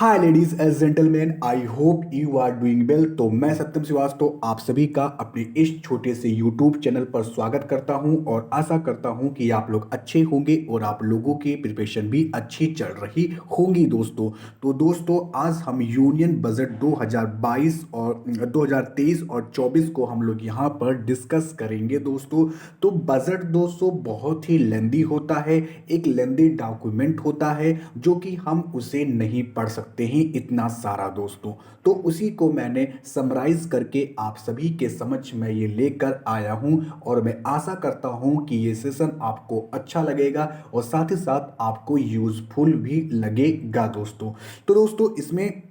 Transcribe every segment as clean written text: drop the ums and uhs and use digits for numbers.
Hi ladies and gentleman, I hope you are doing well. तो मैं सत्यम श्रीवास्तव आप सभी का अपने इस छोटे से यूट्यूब चैनल पर स्वागत करता हूं और आशा करता हूं कि आप लोग अच्छे होंगे और आप लोगों की प्रिपरेशन भी अच्छी चल रही होंगी दोस्तों। तो दोस्तों आज हम यूनियन बजट 2022 और 2023 और 24 को हम लोग यहां पर डिस्कस करेंगे दोस्तों। तो बजट दोस्तों बहुत ही लेंदी होता है, एक लेंदी डॉक्यूमेंट होता है जो कि हम उसे नहीं पढ़ सकते हैं इतना सारा दोस्तों। तो उसी को मैंने समराइज करके आप सभी के समझ में ये लेकर आया हूं और मैं आशा करता हूं कि ये सेशन आपको अच्छा लगेगा और साथ ही साथ आपको यूजफुल भी लगेगा दोस्तों। तो दोस्तों इसमें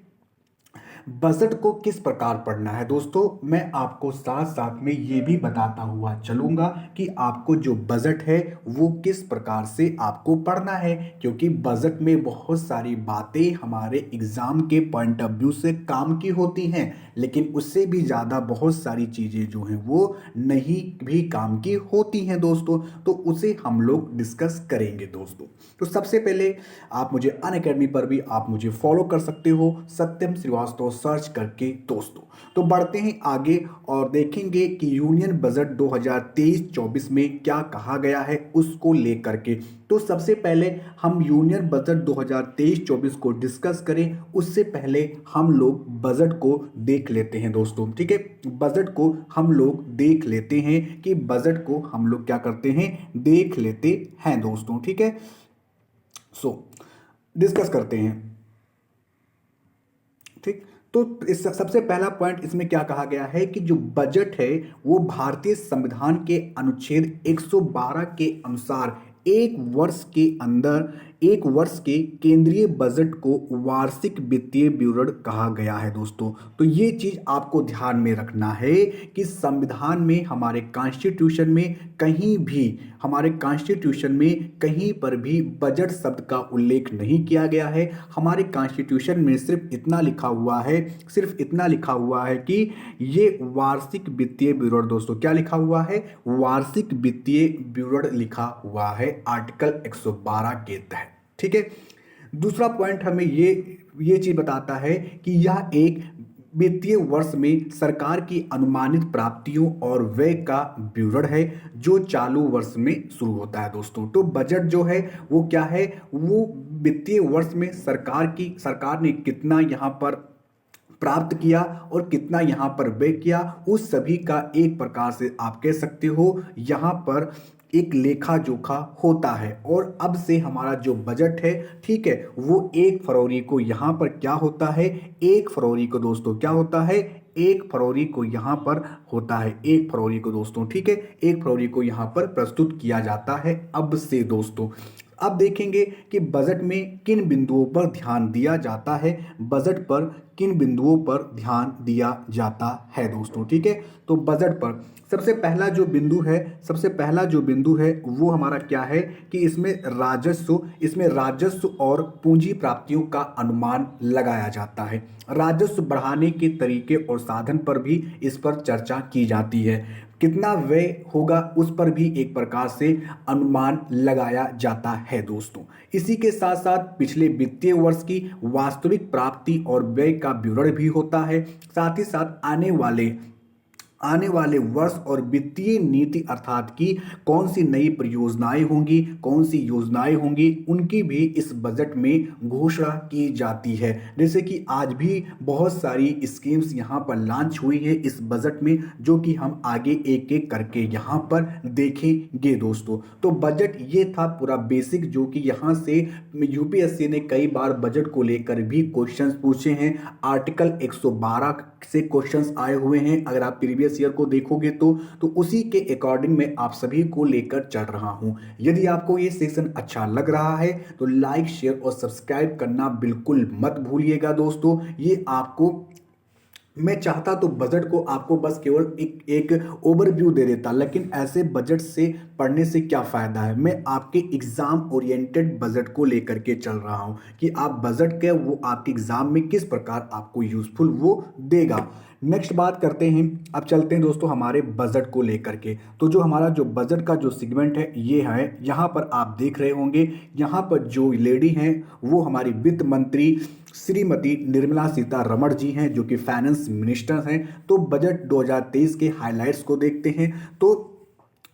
बजट को किस प्रकार पढ़ना है दोस्तों, मैं आपको साथ साथ में ये भी बताता हुआ चलूंगा कि आपको जो बजट है वो किस प्रकार से आपको पढ़ना है, क्योंकि बजट में बहुत सारी बातें हमारे एग्जाम के पॉइंट ऑफ व्यू से काम की होती हैं, लेकिन उससे भी ज़्यादा बहुत सारी चीज़ें जो हैं वो नहीं भी काम की होती हैं दोस्तों। तो उसे हम लोग डिस्कस करेंगे दोस्तों। तो सबसे पहले आप मुझे अनअकैडमी पर भी आप मुझे फॉलो कर सकते हो, सत्यम श्रीवास्तव सर्च करके दोस्तों। तो बढ़ते हैं आगे और देखेंगे कि यूनियन बजट 2023-24 में क्या कहा गया है उसको लेकर के। तो सबसे पहले हम यूनियन बजट 2023-24 को डिस्कस करें उससे पहले हम लोग बजट को देख लेते हैं दोस्तों। ठीक है, बजट को हम लोग देख लेते हैं कि बजट को हम लोग क्या करते हैं, देख लेते हैं दोस्तों। ठीक है, सो डिस्कस करते हैं। ठीक, तो इस सबसे पहला पॉइंट इसमें क्या कहा गया है कि जो बजट है वो भारतीय संविधान के अनुच्छेद 112 के अनुसार एक वर्ष के केंद्रीय बजट को वार्षिक वित्तीय विवरण कहा गया है दोस्तों। तो ये चीज आपको ध्यान में रखना है कि संविधान में हमारे कॉन्स्टिट्यूशन में कहीं पर भी बजट शब्द का उल्लेख नहीं किया गया है। हमारे कॉन्स्टिट्यूशन में सिर्फ इतना लिखा हुआ है कि ये वार्षिक वित्तीय विवरण दोस्तों, क्या लिखा हुआ है, वार्षिक वित्तीय विवरण लिखा हुआ है आर्टिकल 112 के तहत। ठीक है, दूसरा पॉइंट हमें ये चीज बताता है कि यह एक वित्तीय वर्ष में सरकार की अनुमानित प्राप्तियों और व्यय का विवरण है जो चालू वर्ष में शुरू होता है दोस्तों। तो बजट जो है वो क्या है, वो वित्तीय वर्ष में सरकार ने कितना यहाँ पर प्राप्त किया और कितना यहाँ पर व्यय किया, उस सभी का एक प्रकार से आप कह सकते हो यहाँ पर एक लेखा जोखा होता है। और अब से हमारा जो बजट है, ठीक है, वो 1 फरवरी को यहाँ पर क्या होता है, 1 फरवरी को दोस्तों क्या होता है, 1 फरवरी को यहाँ पर होता है, 1 फरवरी को दोस्तों। ठीक है, 1 फरवरी को यहाँ पर प्रस्तुत किया जाता है अब से दोस्तों। अब देखेंगे कि बजट में किन बिंदुओं पर ध्यान दिया जाता है, बजट पर किन बिंदुओं पर ध्यान दिया जाता है दोस्तों। ठीक है, तो बजट पर सबसे पहला जो बिंदु है वो हमारा क्या है कि इसमें राजस्व और पूंजी प्राप्तियों का अनुमान लगाया जाता है। राजस्व बढ़ाने के तरीके और साधन पर भी इस पर चर्चा की जाती है। कितना व्यय होगा उस पर भी एक प्रकार से अनुमान लगाया जाता है दोस्तों। इसी के साथ साथ पिछले वित्तीय वर्ष की वास्तविक प्राप्ति और व्यय का विवरण भी होता है। साथ ही साथ आने वाले वर्ष और वित्तीय नीति अर्थात कि कौन सी नई परियोजनाएं होंगी, कौन सी योजनाएं होंगी, उनकी भी इस बजट में घोषणा की जाती है। जैसे कि आज भी बहुत सारी स्कीम्स यहाँ पर लॉन्च हुई है इस बजट में, जो कि हम आगे एक एक करके यहाँ पर देखेंगे दोस्तों। तो बजट ये था पूरा बेसिक, जो कि यहाँ से यूपीएससी ने कई बार बजट को लेकर भी क्वेश्चंस पूछे हैं। आर्टिकल 112 से क्वेश्चंस आए हुए हैं, अगर आप प्रीवियस ईयर को देखोगे तो उसी के अकॉर्डिंग मैं आप सभी को लेकर चल रहा हूं। यदि आपको ये सेशन अच्छा लग रहा है तो लाइक, शेयर और सब्सक्राइब करना बिल्कुल मत भूलिएगा दोस्तों। ये आपको, मैं चाहता तो बजट को आपको बस केवल एक ओवरव्यू दे देता, लेकिन ऐसे बजट से पढ़ने से क्या फायदा है। मैं आपके एग्जाम ओरिएंटेड बजट को लेकर के चल रहा हूं कि आप बजट के वो आपके एग्जाम में किस प्रकार आपको यूजफुल वो देगा। नेक्स्ट बात करते हैं, अब चलते हैं दोस्तों हमारे बजट को लेकर के। तो जो हमारा जो बजट का जो सेगमेंट है ये है, यहाँ पर आप देख रहे होंगे, यहाँ पर जो लेडी हैं वो हमारी वित्त मंत्री श्रीमती निर्मला सीतारमण जी हैं जो कि फाइनेंस मिनिस्टर हैं। तो बजट 2023 के हाइलाइट्स को देखते हैं। तो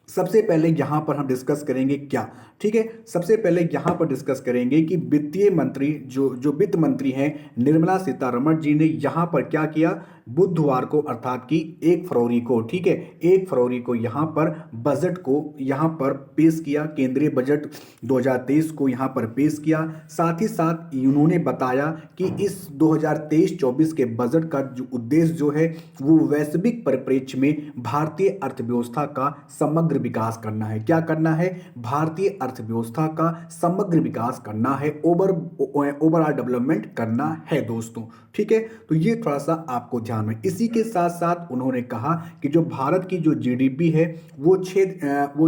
सबसे पहले यहाँ पर हम डिस्कस करेंगे क्या, ठीक है, सबसे पहले यहाँ पर डिस्कस करेंगे कि वित्तीय मंत्री जो वित्त मंत्री हैं निर्मला सीतारमण जी ने यहाँ पर क्या किया। बुधवार को अर्थात कि 1 फरवरी को, ठीक है, 1 फरवरी को यहाँ पर बजट को यहाँ पर पेश किया, केंद्रीय बजट 2023 को यहाँ पर पेश किया। साथ ही साथ उन्होंने बताया कि इस 2023-24 के बजट का जो उद्देश्य जो है वो वैश्विक परिप्रेक्ष्य में भारतीय अर्थव्यवस्था का समग्र विकास करना है। क्या करना है? भारतीय अर्थव्यवस्था का समग्र विकास करना है, ओवरऑल डेवलपमेंट करना है दोस्तों, ठीक है। तो ये थोड़ा सा आपको ध्यान में। इसी के साथ साथ उन्होंने कहा कि जो भारत की जो जीडीपी है वो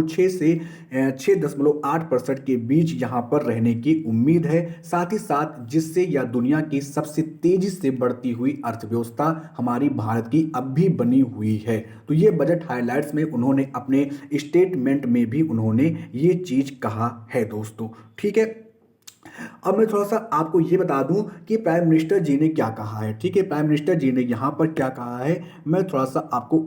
6 से 6.8% के बीच यहाँ पर रहने की उम्मीद है। साथ ही साथ जिससे यह दुनिया की सबसे तेजी से बढ़ती हुई अर्थव्यवस्था हमारी भारत की अब भी बनी हुई है। तो ये बजट हाइलाइट्स में उन्होंने अपने स्टेटमेंट में भी उन्होंने ये चीज कहा है दोस्तों, ठीक है। अब मैं थोड़ा सा आपको ये बता दूं कि प्राइम मिनिस्टर जी ने क्या कहा है, ठीक है। प्राइम मिनिस्टर जी ने यहाँ पर क्या कहा है, मैं थोड़ा सा आपको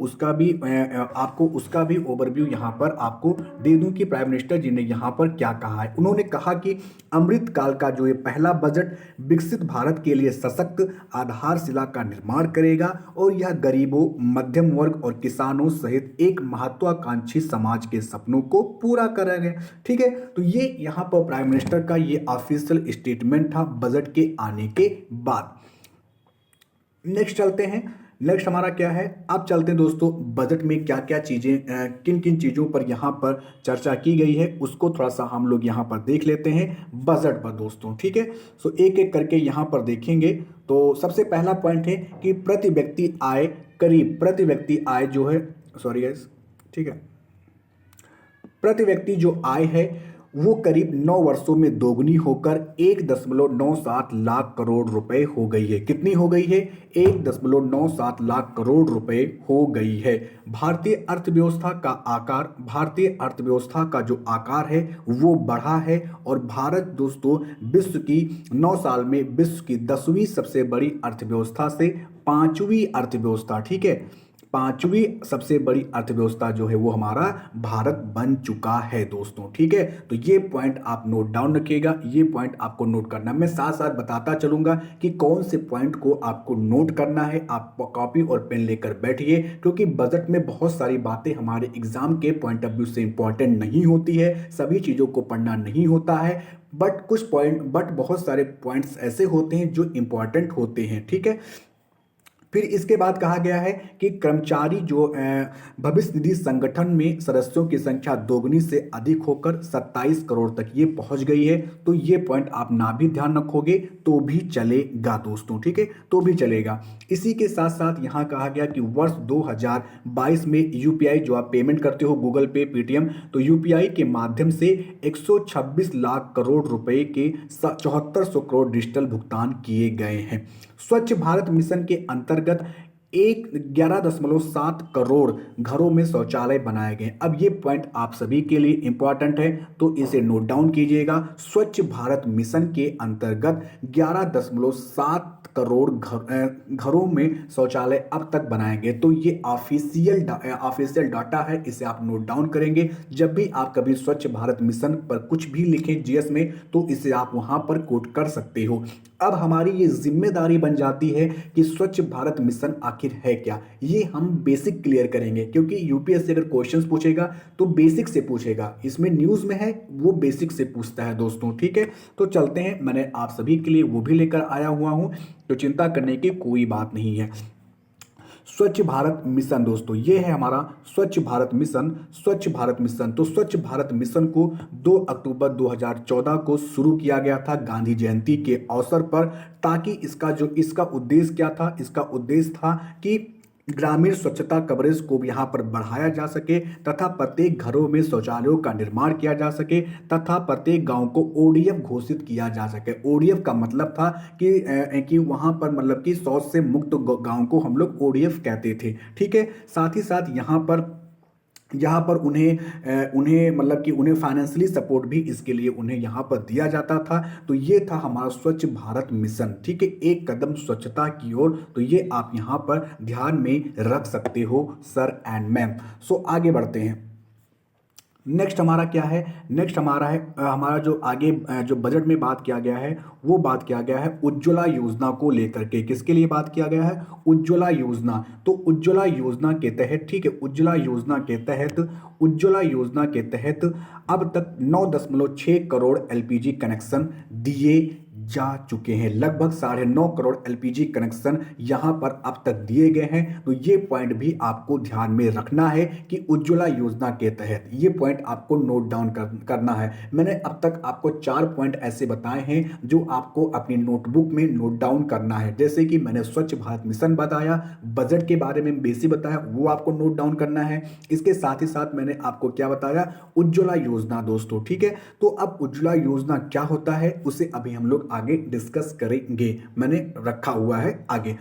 उसका भी ओवरव्यू यहाँ पर आपको दे दूं कि प्राइम मिनिस्टर जी ने यहाँ पर क्या कहा है। उन्होंने कहा कि अमृत काल का जो ये पहला बजट विकसित भारत के लिए सशक्त आधारशिला का निर्माण करेगा और यह गरीबों, मध्यम वर्ग और किसानों सहित एक महत्वाकांक्षी समाज के सपनों को पूरा करेंगे, ठीक है। तो ये यहाँ पर प्राइम मिनिस्टर का ये ऑफिशियल स्टेटमेंट था बजट के आने के बाद। नेक्स्ट चलते हैं। नेक्स्ट हमारा क्या है, अब चलते हैं दोस्तों बजट में क्या क्या चीजें, किन किन चीजों पर यहाँ पर चर्चा की गई है उसको थोड़ा सा हम लोग यहाँ पर देख लेते हैं बजट पर दोस्तों, ठीक है। सो एक एक करके यहाँ पर देखेंगे। तो सबसे पहला पॉइंट है कि प्रति व्यक्ति आय जो है, सॉरी गाइस, ठीक है, प्रति व्यक्ति जो आय है वो करीब 9 वर्षों में दोगुनी होकर 1.97 लाख करोड़ रुपए हो गई है। कितनी हो गई है? 1.97 लाख करोड़ रुपए हो गई है। भारतीय अर्थव्यवस्था का जो आकार है वो बढ़ा है और भारत दोस्तों विश्व की 9 साल में विश्व की 10वीं सबसे बड़ी अर्थव्यवस्था से 5वीं अर्थव्यवस्था, ठीक है, 5वीं सबसे बड़ी अर्थव्यवस्था जो है वो हमारा भारत बन चुका है दोस्तों, ठीक है। तो ये पॉइंट आप नोट डाउन रखिएगा, ये पॉइंट आपको नोट करना। मैं साथ साथ बताता चलूंगा कि कौन से पॉइंट को आपको नोट करना है। आप कॉपी और पेन लेकर बैठिए क्योंकि बजट में बहुत सारी बातें हमारे एग्जाम के पॉइंट ऑफ व्यू से इंपॉर्टेंट नहीं होती है, सभी चीज़ों को पढ़ना नहीं होता है, बट बहुत सारे पॉइंट्स ऐसे होते हैं जो इंपॉर्टेंट होते हैं, ठीक है। फिर इसके बाद कहा गया है कि कर्मचारी जो भविष्य निधि संगठन में सदस्यों की संख्या दोगुनी से अधिक होकर 27 करोड़ तक ये पहुंच गई है। तो ये पॉइंट आप ना भी ध्यान रखोगे तो भी चलेगा दोस्तों, ठीक है, तो भी चलेगा। इसी के साथ साथ यहाँ कहा गया कि वर्ष 2022 में यूपीआई जो आप पेमेंट करते हो गूगल पे, पेटीएम, तो यूपीआई के माध्यम से 126 लाख करोड़ रुपए के 7400 करोड़ डिजिटल भुगतान किए गए हैं। स्वच्छ भारत मिशन के अंतर्गत 11.7 करोड़ घरों में शौचालय बनाए गए। अब ये पॉइंट आप सभी के लिए इंपॉर्टेंट है तो इसे नोट डाउन कीजिएगा। स्वच्छ भारत मिशन के अंतर्गत 11.7 करोड़ घरों में शौचालय अब तक बनाए गए। तो ये ऑफिशियल डाटा है, इसे आप नोट डाउन करेंगे। जब भी आप कभी स्वच्छ भारत मिशन पर कुछ भी लिखें जीएस में तो इसे आप वहां पर कोट कर सकते हो। अब हमारी ये जिम्मेदारी बन जाती है कि स्वच्छ भारत मिशन आखिर है क्या, ये हम बेसिक क्लियर करेंगे क्योंकि यूपीएससी अगर क्वेश्चंस पूछेगा तो बेसिक से पूछेगा। इसमें न्यूज़ में है वो बेसिक से पूछता है दोस्तों, ठीक है। तो चलते हैं, मैंने आप सभी के लिए वो भी लेकर आया हुआ हूं तो चिंता करने की कोई बात नहीं है। स्वच्छ भारत मिशन दोस्तों, ये है हमारा स्वच्छ भारत मिशन। तो स्वच्छ भारत मिशन को 2 अक्टूबर 2014 को शुरू किया गया था गांधी जयंती के अवसर पर, ताकि इसका उद्देश्य क्या था? इसका उद्देश्य था कि ग्रामीण स्वच्छता कवरेज को यहाँ पर बढ़ाया जा सके तथा प्रत्येक घरों में शौचालयों का निर्माण किया जा सके तथा प्रत्येक गांव को ओडीएफ घोषित किया जा सके। ओडीएफ का मतलब था कि वहाँ पर मतलब कि शौच से मुक्त गांव को हम लोग ओडीएफ कहते थे, ठीक है। साथ ही साथ यहाँ पर यहाँ पर उन्हें मतलब कि उन्हें फाइनेंशियली सपोर्ट भी इसके लिए उन्हें यहाँ पर दिया जाता था। तो ये था हमारा स्वच्छ भारत मिशन, ठीक है, एक कदम स्वच्छता की ओर। तो ये आप यहाँ पर ध्यान में रख सकते हो सर एंड मैम। सो आगे बढ़ते हैं। नेक्स्ट हमारा क्या है? नेक्स्ट हमारा है हमारा जो आगे जो बजट में बात किया गया है, वो बात किया गया है उज्ज्वला योजना को लेकर के। किसके लिए बात किया गया है? उज्ज्वला योजना। तो उज्ज्वला योजना के तहत, ठीक है, उज्ज्वला योजना के तहत अब तक 9.6 करोड़ एलपीजी कनेक्शन दिए जा चुके हैं। लगभग 9.5 करोड़ एलपीजी कनेक्शन यहां पर अब तक दिए गए हैं। तो ये पॉइंट भी आपको ध्यान में रखना है कि उज्ज्वला योजना के तहत ये पॉइंट आपको नोट डाउन करना है। मैंने अब तक आपको 4 पॉइंट ऐसे बताए हैं जो आपको अपनी नोटबुक में नोट डाउन करना है। जैसे कि मैंने स्वच्छ भारत मिशन बताया, बजट के बारे में बेसिक बताया, वो आपको नोट डाउन करना है। इसके साथ ही साथ मैंने आपको क्या बताया? उज्ज्वला योजना दोस्तों, ठीक है। तो अब उज्ज्वला योजना क्या होता है उसे अभी हम लोग आगे डिस्कस करेंगे, मैंने रखा हुआ है आगे।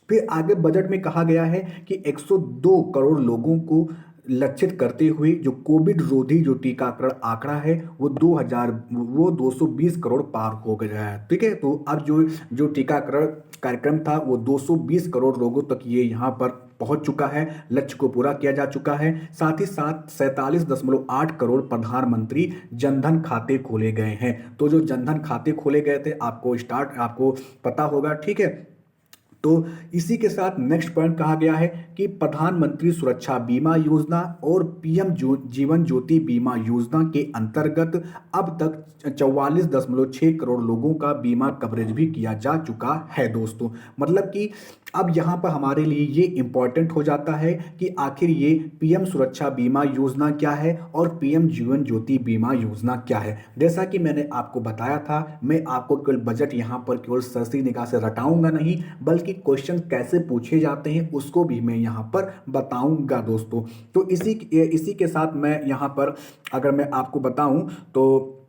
फिर आगे बजट में कहा गया है कि 102 करोड़ लोगों को लक्षित करते हुए जो कोविड रोधी जो टीकाकरण आंकड़ा है वो 220 करोड़ पार हो गया है, ठीक है। तो अब जो टीकाकरण कार्यक्रम था वो 220 करोड़ लोगों तक ये यहाँ पर पहुंच चुका है, लक्ष्य को पूरा किया जा चुका है। साथ ही साथ 47.8 करोड़ प्रधानमंत्री जनधन खाते खोले गए हैं। तो जो जनधन खाते खोले गए थे आपको पता होगा, ठीक है। तो इसी के साथ नेक्स्ट पॉइंट कहा गया है कि प्रधानमंत्री सुरक्षा बीमा योजना और पीएम जीवन ज्योति बीमा योजना के अंतर्गत अब तक 44.6 करोड़ लोगों का बीमा कवरेज भी किया जा चुका है दोस्तों। मतलब कि अब यहाँ पर हमारे लिए ये इंपॉर्टेंट हो जाता है कि आखिर ये पीएम सुरक्षा बीमा योजना क्या है और पीएम जीवन ज्योति बीमा योजना क्या है। जैसा कि मैंने आपको बताया था, मैं आपको केवल बजट यहाँ पर केवल सरसरी निगाह से रटाऊंगा नहीं, बल्कि क्वेश्चन कैसे पूछे जाते हैं उसको भी मैं यहाँ पर बताऊंगा दोस्तों। तो इसी के साथ मैं यहाँ पर अगर मैं आपको बताऊं तो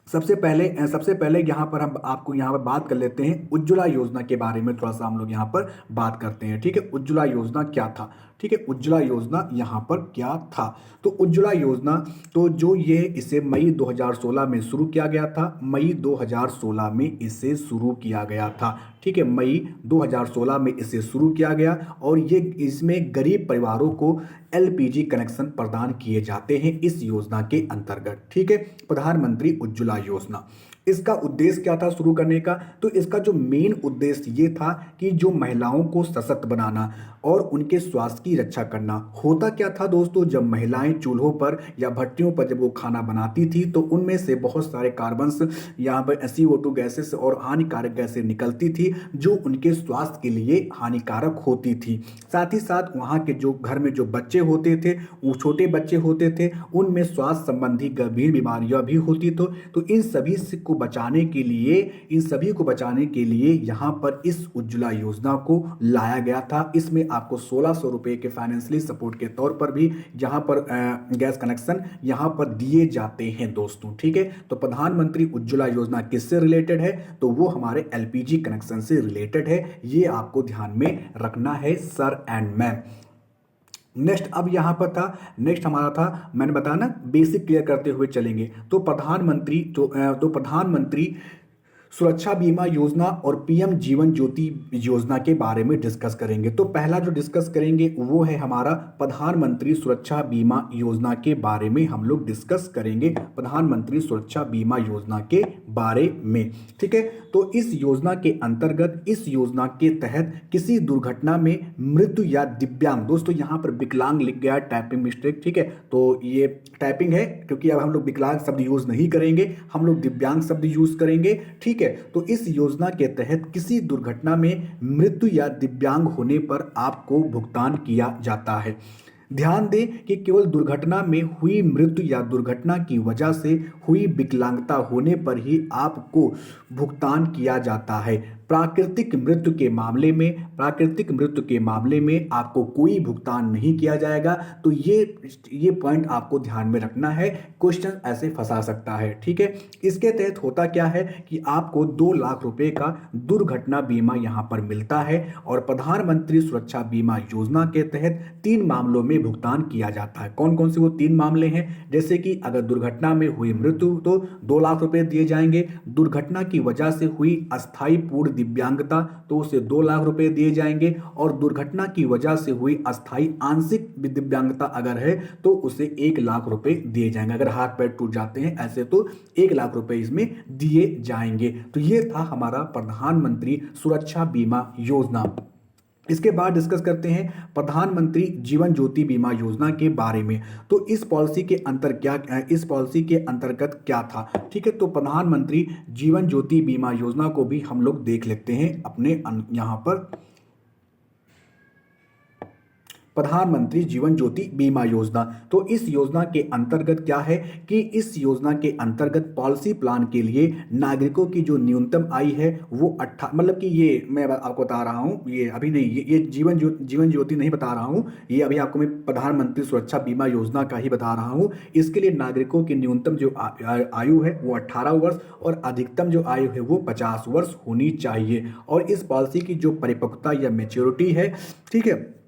सबसे पहले यहाँ पर हम आपको यहाँ पर बात कर लेते हैं उज्ज्वला योजना के बारे में। थोड़ा सा हम लोग यहाँ पर बात करते हैं, ठीक है। उज्ज्वला योजना क्या था, ठीक है, उज्ज्वला योजना यहाँ पर क्या था? तो उज्ज्वला योजना तो जो ये इसे मई 2016 में शुरू किया गया था, मई 2016 में इसे शुरू किया गया था, ठीक है। मई 2016 में इसे शुरू किया गया और ये इसमें गरीब परिवारों को एलपीजी कनेक्शन प्रदान किए जाते हैं इस योजना के अंतर्गत, ठीक है। प्रधानमंत्री उज्ज्वला योजना, इसका उद्देश्य क्या था शुरू करने का? तो इसका जो मेन उद्देश्य ये था कि जो महिलाओं को सशक्त बनाना और उनके स्वास्थ्य की रक्षा करना। होता क्या था दोस्तों, जब महिलाएं चूल्हों पर या भट्टियों पर जब वो खाना बनाती थी तो उनमें से बहुत सारे कार्बन्स यहाँ पर CO2 गैसेस और हानिकारक गैसें निकलती थी जो उनके स्वास्थ्य के लिए हानिकारक होती थी। साथ ही साथ वहाँ के जो घर में जो बच्चे होते थे, वो छोटे बच्चे होते थे, उनमें स्वास्थ्य संबंधी गंभीर बीमारियां भी होती। तो इन सभी को बचाने के लिए यहाँ पर इस उज्ज्वला योजना को लाया गया था। इसमें आपको 1600 रुपए के फाइनेंशियली सपोर्ट के तौर पर भी यहाँ पर गैस कनेक्शन यहाँ पर दिए जाते हैं दोस्तों, ठीक है। तो प्रधानमंत्री उज्ज्वला योजना किससे रिलेटेड है? तो वो हमारे एलपीजी कनेक्शन से रिलेटेड है। ये आपको ध्यान में रखना है सर एंड मैम। नेक्स्ट अब यहाँ पर था, नेक्स्ट हमारा था, मैंने बताया ना, बेसिक क्लियर करते हुए चलेंगे। तो प्रधानमंत्री सुरक्षा बीमा योजना और पीएम जीवन ज्योति योजना के बारे में डिस्कस करेंगे। तो पहला जो डिस्कस करेंगे वो है हमारा प्रधानमंत्री सुरक्षा बीमा योजना के बारे में हम लोग डिस्कस करेंगे, प्रधानमंत्री सुरक्षा बीमा योजना के बारे में, ठीक है। तो इस योजना के अंतर्गत, इस योजना के तहत किसी दुर्घटना में मृत्यु या दिव्यांग, दोस्तों यहाँ पर विकलांग लिख गया टाइपिंग मिस्टेक, ठीक है। तो ये टाइपिंग है क्योंकि अब हम लोग विकलांग शब्द यूज नहीं करेंगे, हम लोग दिव्यांग शब्द यूज करेंगे, ठीक है। तो इस योजना के तहत किसी दुर्घटना में मृत्यु या दिव्यांग होने पर आपको भुगतान किया जाता है। ध्यान दें कि केवल दुर्घटना में हुई मृत्यु या दुर्घटना की वजह से हुई विकलांगता होने पर ही आपको भुगतान किया जाता है। प्राकृतिक मृत्यु के मामले में आपको कोई भुगतान नहीं किया जाएगा। तो ये पॉइंट आपको ध्यान में रखना है, क्वेश्चन ऐसे फंसा सकता है, ठीक है। इसके तहत होता क्या है कि आपको 2 लाख रुपए का दुर्घटना बीमा यहाँ पर मिलता है और प्रधानमंत्री सुरक्षा बीमा योजना के तहत 3 मामलों में में भुगतान किया जाता है। कौन कौन से वो 3 मामले हैं, जैसे कि अगर दुर्घटना में हुई मृत्यु तो 2 लाख रुपए दिए जाएंगे, दुर्घटना की वजह से हुई अस्थायी पूर्ण दिव्यांगता तो उसे 2 लाख रुपए दिए जाएंगे, और दुर्घटना की वजह से हुई अस्थायी आंशिक दिव्यांगता अगर है तो उसे 1 लाख रुपए दिए जाएंगे। अगर हाथ पैर टूट जाते हैं ऐसे तो 1 लाख रुपए इसमें दिए जाएंगे। तो ये था हमारा प्रधानमंत्री सुरक्षा बीमा योजना। इसके बाद डिस्कस करते हैं प्रधानमंत्री जीवन ज्योति बीमा योजना के बारे में। तो इस पॉलिसी के अंतर्गत क्या था, ठीक है। तो प्रधानमंत्री जीवन ज्योति बीमा योजना को भी हम लोग देख लेते हैं अपने यहाँ पर। प्रधानमंत्री जीवन ज्योति बीमा योजना, तो इस योजना के अंतर्गत क्या है कि इस योजना के अंतर्गत पॉलिसी प्लान के लिए नागरिकों की जो न्यूनतम आय है वो मतलब कि ये मैं आपको बता रहा हूँ, ये अभी नहीं, ये जीवन ज्योति नहीं बता रहा हूँ, ये अभी आपको मैं प्रधानमंत्री सुरक्षा बीमा योजना का ही बता रहा हूँ। इसके लिए नागरिकों की न्यूनतम जो आयु है वो 18 वर्ष और अधिकतम जो आयु है वो 50 वर्ष होनी चाहिए। और इस पॉलिसी की जो परिपक्वता या मैच्योरिटी है, ठीक है,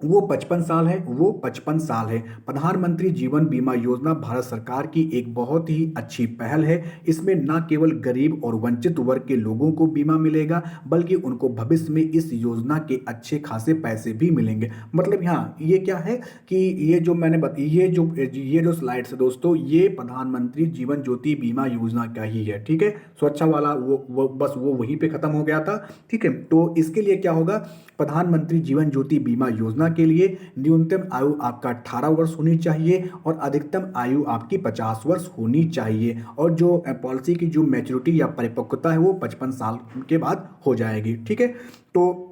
वो 55 साल है, वो 55 साल है। प्रधानमंत्री जीवन बीमा योजना भारत सरकार की एक बहुत ही अच्छी पहल है। इसमें न केवल गरीब और वंचित वर्ग के लोगों को बीमा मिलेगा बल्कि उनको भविष्य में इस योजना के अच्छे खासे पैसे भी मिलेंगे। मतलब यहाँ ये क्या है कि ये जो मैंने ये जो स्लाइड्स है दोस्तों, ये प्रधानमंत्री जीवन ज्योति बीमा योजना का ही है, ठीक है। सुरक्षा वाला वो बस वो वहीं पे खत्म हो गया था, ठीक है। तो इसके लिए क्या होगा, प्रधानमंत्री जीवन ज्योति बीमा योजना के लिए न्यूनतम आयु आपका 18 वर्ष होनी चाहिए और अधिकतम आयु आपकी 50 वर्ष होनी चाहिए। और जो पॉलिसी की जो मैच्योरिटी या परिपक्वता है वो 55 साल के बाद हो जाएगी, ठीक है। तो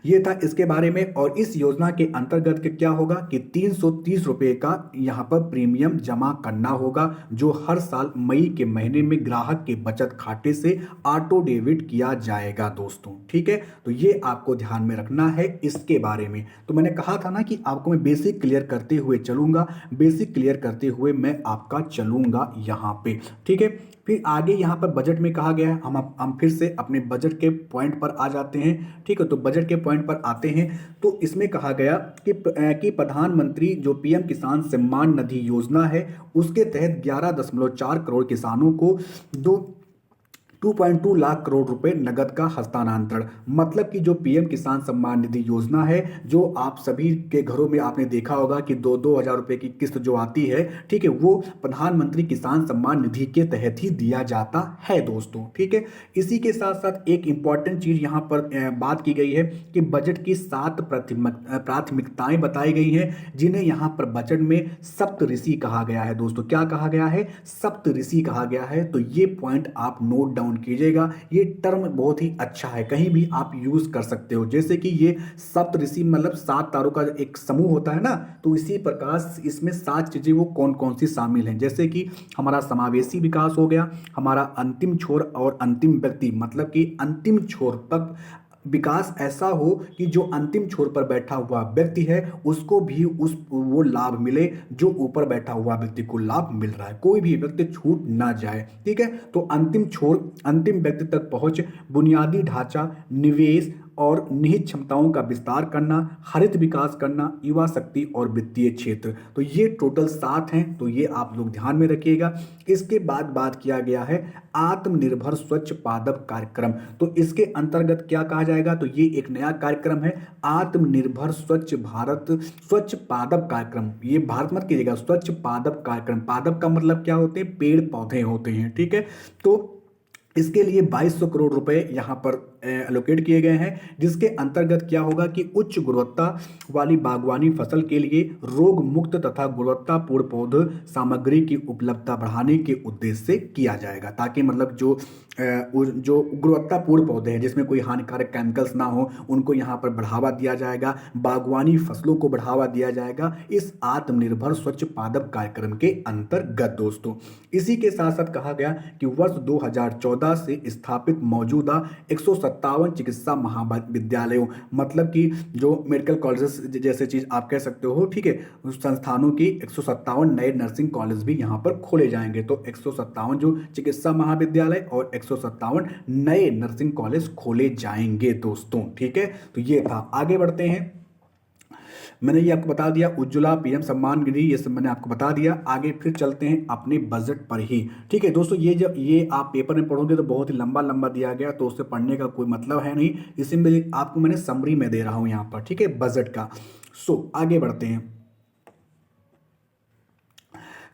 ये था इसके बारे में। और इस योजना के अंतर्गत क्या होगा कि 330 रुपये का यहाँ पर प्रीमियम जमा करना होगा, जो हर साल मई के महीने में ग्राहक के बचत खाते से ऑटो डेबिट किया जाएगा दोस्तों, ठीक है। तो ये आपको ध्यान में रखना है इसके बारे में। तो मैंने कहा था ना कि आपको मैं बेसिक क्लियर करते हुए चलूंगा, बेसिक क्लियर करते हुए मैं आपका चलूंगा यहाँ पे, ठीक है। फिर आगे यहाँ पर बजट में कहा गया है, हम फिर से अपने बजट के पॉइंट पर आ जाते हैं, ठीक है। तो बजट के पॉइंट पर आते हैं तो इसमें कहा गया कि प्रधानमंत्री जो पीएम किसान सम्मान निधि योजना है उसके तहत 11.4 करोड़ किसानों को 2.2 लाख करोड़ रुपए नगद का हस्तांतरण। मतलब कि जो पीएम किसान सम्मान निधि योजना है, जो आप सभी के घरों में आपने देखा होगा कि 2-2 हजार रुपए की किस्त जो आती है, ठीक है, वो प्रधानमंत्री किसान सम्मान निधि के तहत ही दिया जाता है दोस्तों, ठीक है। इसी के साथ साथ एक इंपॉर्टेंट चीज यहाँ पर बात की गई है कि बजट की 7 प्राथमिकताएं बताई गई हैं, जिन्हें यहाँ पर बजट में सप्तऋषि कहा गया है दोस्तों। क्या कहा गया है? सप्तऋषि कहा गया है। तो ये पॉइंट आप नोट डाउन कीजिएगा, ये टर्म बहुत ही अच्छा है, कहीं भी आप यूज कर सकते हो। जैसे कि ये सप्तऋषि मतलब 7 तारों का एक समूह होता है ना, तो इसी प्रकार इसमें 7 चीजें वो कौन कौन सी शामिल हैं, जैसे कि हमारा समावेशी विकास हो गया, हमारा अंतिम छोर और अंतिम व्यक्ति, मतलब कि अंतिम छोर तक विकास ऐसा हो कि जो अंतिम छोर पर बैठा हुआ व्यक्ति है उसको भी वो लाभ मिले जो ऊपर बैठा हुआ व्यक्ति को लाभ मिल रहा है, कोई भी व्यक्ति छूट ना जाए, ठीक है। तो अंतिम छोर, अंतिम व्यक्ति तक पहुंच, बुनियादी ढांचा, निवेश और निहित क्षमताओं का विस्तार करना, हरित विकास करना, युवा शक्ति और वित्तीय क्षेत्र। तो ये टोटल 7 हैं, तो ये आप लोग ध्यान में रखिएगा। इसके बाद बात किया गया है आत्मनिर्भर स्वच्छ पादप कार्यक्रम। तो इसके अंतर्गत क्या कहा जाएगा? तो ये एक नया कार्यक्रम है, आत्मनिर्भर स्वच्छ भारत स्वच्छ पादप कार्यक्रम। ये भारत मत कीजिएगा, स्वच्छ पादप कार्यक्रम। पादप का मतलब क्या होते हैं? पेड़ पौधे होते हैं, ठीक है। तो इसके लिए 2200 करोड़ रुपए यहाँ पर एलोकेट किए गए हैं, जिसके अंतर्गत क्या होगा कि उच्च गुणवत्ता वाली बागवानी फसल के लिए रोग मुक्त तथा गुणवत्तापूर्ण पौध सामग्री की उपलब्धता बढ़ाने के उद्देश्य से किया जाएगा, ताकि मतलब जो गुणवत्तापूर्ण पौधे हैं जिसमें कोई हानिकारक केमिकल्स ना हो, उनको यहाँ पर बढ़ावा दिया जाएगा, बागवानी फसलों को बढ़ावा दिया जाएगा इस आत्मनिर्भर स्वच्छ पादप कार्यक्रम के अंतर्गत दोस्तों। इसी के साथ साथ कहा गया कि वर्ष 2014 से स्थापित मौजूदा 157 चिकित्सा महाविद्यालयों, मतलब कि जो मेडिकल कॉलेजेस जैसे चीज आप कह सकते हो, ठीक है, उस संस्थानों की 157 नए नर्सिंग कॉलेज भी यहाँ पर खोले जाएंगे। तो 157 जो चिकित्सा महाविद्यालय और 157 नए नर्सिंग कॉलेज खोले जाएंगे दोस्तों, ठीक है। तो ये था, आगे बढ़ते हैं। मैंने ये आपको बता दिया, उज्ज्वला, पीएम सम्मान निधि, ये सब मैंने आपको बता दिया। आगे फिर चलते हैं अपने बजट पर ही। ठीक है दोस्तों, ये जब ये आप पेपर में पढ़ोगे तो बहुत ही लंबा लंबा दिया गया, तो उससे पढ़ने का कोई मतलब है नहीं, इसी में आपको मैंने समरी में दे रहा हूँ यहाँ पर। ठीक है, बजट का। आगे बढ़ते हैं।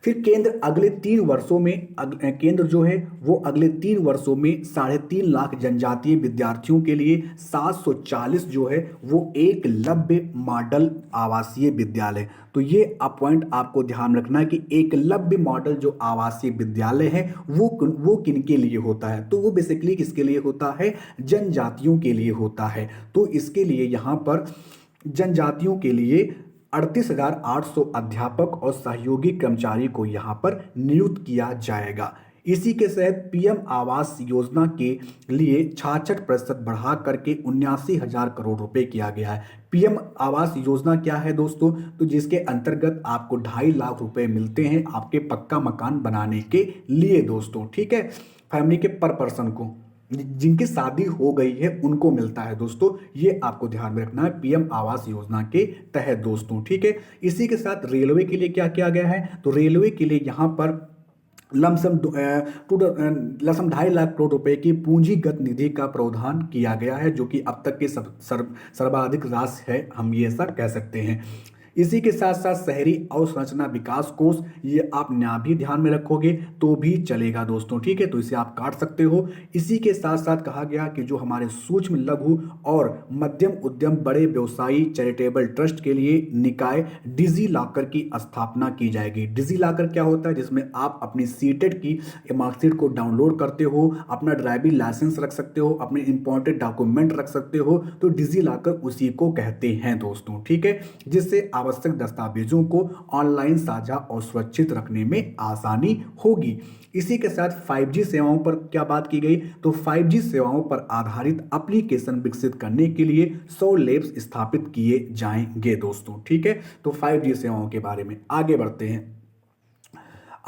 फिर केंद्र अगले 3 वर्षों में केंद्र जो है वो अगले 3 वर्षों में 3.5 लाख जनजातीय विद्यार्थियों के लिए 740 जो है वो एकलव्य मॉडल आवासीय विद्यालय, तो ये पॉइंट आपको ध्यान रखना है कि एकलव्य मॉडल जो आवासीय विद्यालय है वो किन के लिए होता है, तो वो बेसिकली किसके लिए होता है, जनजातियों के लिए होता है। तो इसके लिए यहाँ पर जनजातियों के लिए 38,800 अध्यापक और सहयोगी कर्मचारी को यहाँ पर नियुक्त किया जाएगा। इसी के तहत पीएम आवास योजना के लिए 66% बढ़ा करके 79,000 करोड़ रुपए किया गया है। पीएम आवास योजना क्या है दोस्तों, तो जिसके अंतर्गत आपको 2.5 लाख रुपए मिलते हैं आपके पक्का मकान बनाने के लिए दोस्तों। ठीक है, फैमिली के पर पर्सन को, जिनकी शादी हो गई है उनको मिलता है दोस्तों, ये आपको ध्यान में रखना है पीएम आवास योजना के तहत दोस्तों। ठीक है, इसी के साथ रेलवे के लिए क्या किया गया है, तो रेलवे के लिए यहाँ पर लमसम 2.5 लाख करोड़ रुपए की पूंजीगत निधि का प्रावधान किया गया है, जो कि अब तक के सर्वाधिक राशि है, हम ये ऐसा कह सकते हैं। इसी के साथ साथ शहरी अवसंरचना विकास कोष, ये आप ना भी ध्यान में रखोगे तो भी चलेगा दोस्तों। ठीक है, तो इसे आप काट सकते हो। इसी के साथ साथ कहा गया कि जो हमारे सूक्ष्म लघु और मध्यम उद्यम बड़े व्यवसायी चैरिटेबल ट्रस्ट के लिए निकाय डिजी लॉकर की स्थापना की जाएगी। डिजी लॉकर क्या होता है, जिसमें आप अपनी सीटेट की मार्कशीट को डाउनलोड करते हो, अपना ड्राइविंग लाइसेंस रख सकते हो, अपने इंपॉर्टेंट डॉक्यूमेंट रख सकते हो, तो डिजी लॉकर उसी को कहते हैं दोस्तों। ठीक है, जिससे आवश्यक दस्तावेजों को ऑनलाइन साझा और सुरक्षित रखने में आसानी होगी। इसी के साथ 5G सेवाओं पर क्या बात की गई, तो 5G सेवाओं पर आधारित एप्लीकेशन विकसित करने के लिए 100 लैब्स स्थापित किए जाएंगे दोस्तों। ठीक है, तो 5G सेवाओं के बारे में आगे बढ़ते हैं।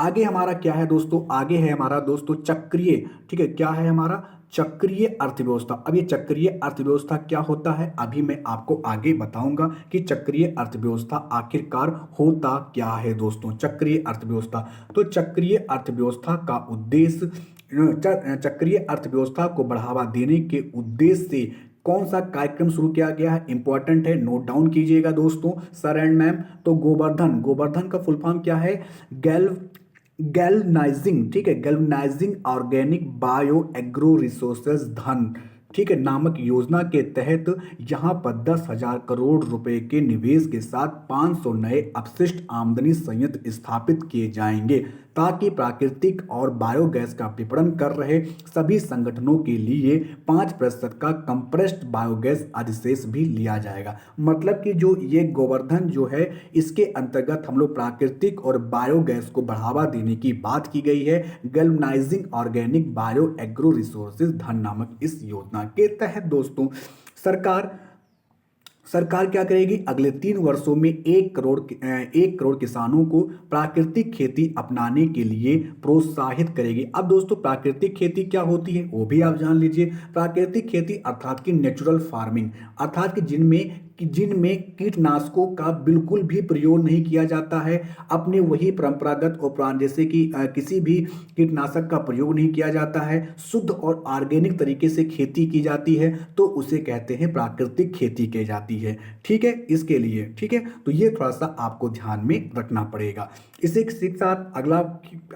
आगे हमारा क्या है दोस्तों, आगे है हमारा दोस्तों चक्रीय। ठीक है, क्या है हमारा, चक्रीय अर्थव्यवस्था। अब ये चक्रीय अर्थव्यवस्था क्या होता है, अभी मैं आपको आगे बताऊंगा कि चक्रीय अर्थव्यवस्था आखिरकार होता क्या है दोस्तों। चक्रीय अर्थव्यवस्था, तो चक्रीय अर्थव्यवस्था का उद्देश्य, चक्रीय अर्थव्यवस्था को बढ़ावा देने के उद्देश्य से कौन सा कार्यक्रम शुरू किया गया है, इंपॉर्टेंट है, नोट डाउन कीजिएगा दोस्तों सर एंड मैम। तो गोवर्धन, गोवर्धन का फुल फॉर्म क्या है, गैल्वनाइजिंग, ठीक है, galvanising organic bio agro resources धन, ठीक है, नामक योजना के तहत यहाँ पर 10,000 करोड़ रुपए के निवेश के साथ 500 नए अपशिष्ट आमदनी संयंत्र स्थापित किए जाएंगे, ताकि प्राकृतिक और बायोगैस का विपणन कर रहे सभी संगठनों के लिए 5% का कंप्रेस्ड बायोगैस अधिशेष भी लिया जाएगा। मतलब कि जो ये गोवर्धन जो है, इसके अंतर्गत हम लोग प्राकृतिक और बायोगैस को बढ़ावा देने की बात की गई है, galvanising organic bio agro resources धन नामक इस योजना के तहत दोस्तों। सरकार क्या करेगी, अगले 3 वर्षों में 1 करोड़ किसानों को प्राकृतिक खेती अपनाने के लिए प्रोत्साहित करेगी। अब दोस्तों प्राकृतिक खेती क्या होती है वो भी आप जान लीजिए। प्राकृतिक खेती अर्थात कि नेचुरल फार्मिंग, अर्थात कि जिनमें कीटनाशकों का बिल्कुल भी प्रयोग नहीं किया जाता है, अपने वही परंपरागत उपकरण जैसे कि किसी भी कीटनाशक का प्रयोग नहीं किया जाता है, शुद्ध और ऑर्गेनिक तरीके से खेती की जाती है, तो उसे कहते हैं प्राकृतिक खेती की जाती है। ठीक है, इसके लिए ठीक है, तो ये थोड़ा सा आपको ध्यान में रखना पड़ेगा। इसी के साथ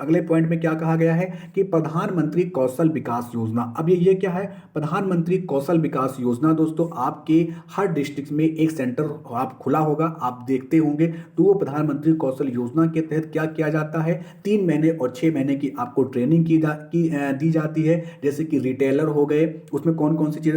अगले पॉइंट में क्या कहा गया है कि प्रधानमंत्री कौशल विकास योजना। अब ये क्या है, प्रधानमंत्री कौशल विकास योजना दोस्तों, आपके हर डिस्ट्रिक्ट में एक सेंटर आप खुला होगा, आप देखते होंगे, तो वो प्रधानमंत्री कौशल योजना के तहत क्या किया जाता है, 3 महीने और 6 महीने की आपको ट्रेनिंग दी जाती है। जैसे कि रिटेलर हो गए, उसमें कौन कौन सी चीज,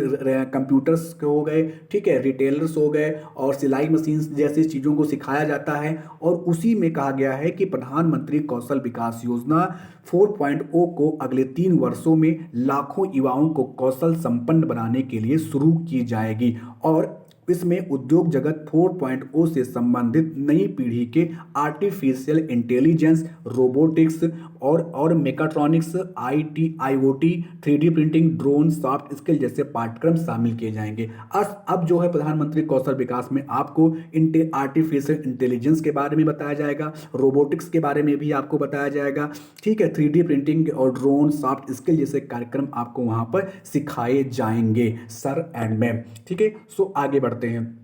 कंप्यूटर्स हो गए, ठीक है, रिटेलर्स हो गए, और सिलाई मशीन जैसी चीजों को सिखाया जाता है। और उसी में कहा गया है कि प्रधानमंत्री कौशल विकास योजना 4.0 को अगले 3 वर्षों में लाखों युवाओं को कौशल संपन्न बनाने के लिए शुरू की जाएगी, और इसमें उद्योग जगत 4.0 से संबंधित नई पीढ़ी के आर्टिफिशियल इंटेलिजेंस, रोबोटिक्स और mechatronics, IT, IoT, 3D printing, drone, soft skill जैसे पाठ्यक्रम शामिल किए जाएंगे। अब जो है प्रधानमंत्री कौशल विकास में आपको आर्टिफिशियल इंटेलिजेंस के बारे में बताया जाएगा, रोबोटिक्स के बारे में भी आपको बताया जाएगा, ठीक है, 3D प्रिंटिंग और ड्रोन, सॉफ्ट स्किल जैसे कार्यक्रम आपको वहां पर सिखाए जाएंगे सर एंड मैम, ठीक है। सो आगे बढ़ते हैं।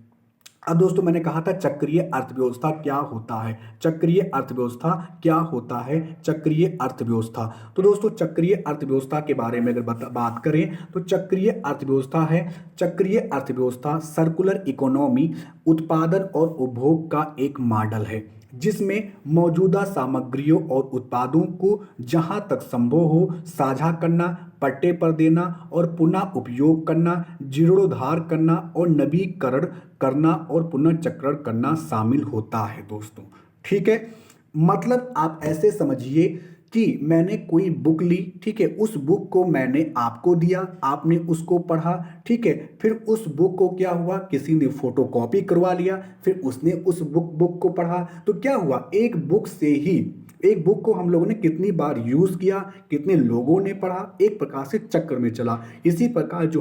अब दोस्तों मैंने कहा था चक्रीय अर्थव्यवस्था क्या होता है, चक्रीय अर्थव्यवस्था क्या होता है, चक्रीय अर्थव्यवस्था। तो दोस्तों चक्रीय अर्थव्यवस्था के बारे में अगर बात करें तो चक्रीय अर्थव्यवस्था है, चक्रीय अर्थव्यवस्था सर्कुलर इकोनॉमी उत्पादन और उपभोग का एक मॉडल है जिसमें मौजूदा सामग्रियों और उत्पादों को जहां तक संभव हो साझा करना, पट्टे पर देना और पुनः उपयोग करना, जीर्णोद्धार करना और नवीकरण करना और पुनर्चक्रण करना शामिल होता है दोस्तों, ठीक है। मतलब आप ऐसे समझिए कि मैंने कोई बुक ली, ठीक है, उस बुक को मैंने आपको दिया, आपने उसको पढ़ा, ठीक है, फिर उस बुक को क्या हुआ, किसी ने फोटोकॉपी करवा लिया, फिर उसने उस बुक को पढ़ा, तो क्या हुआ, एक बुक से ही एक बुक को हम लोगों ने कितनी बार यूज किया, कितने लोगों ने पढ़ा, एक प्रकार से चक्र में चला। इसी प्रकार जो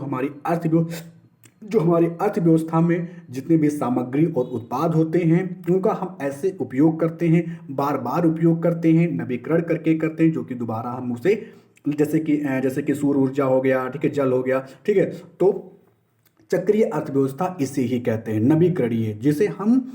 हमारी अर्थव्यवस्था में जितने भी सामग्री और उत्पाद होते हैं उनका हम ऐसे उपयोग करते हैं, बार बार उपयोग करते हैं, नवीकरण करके करते हैं, जो कि दोबारा हम उसे जैसे कि सौर ऊर्जा हो गया, ठीक है, जल हो गया, ठीक है। तो चक्रीय अर्थव्यवस्था इसे ही कहते हैं, नवीकरणीय, जिसे हम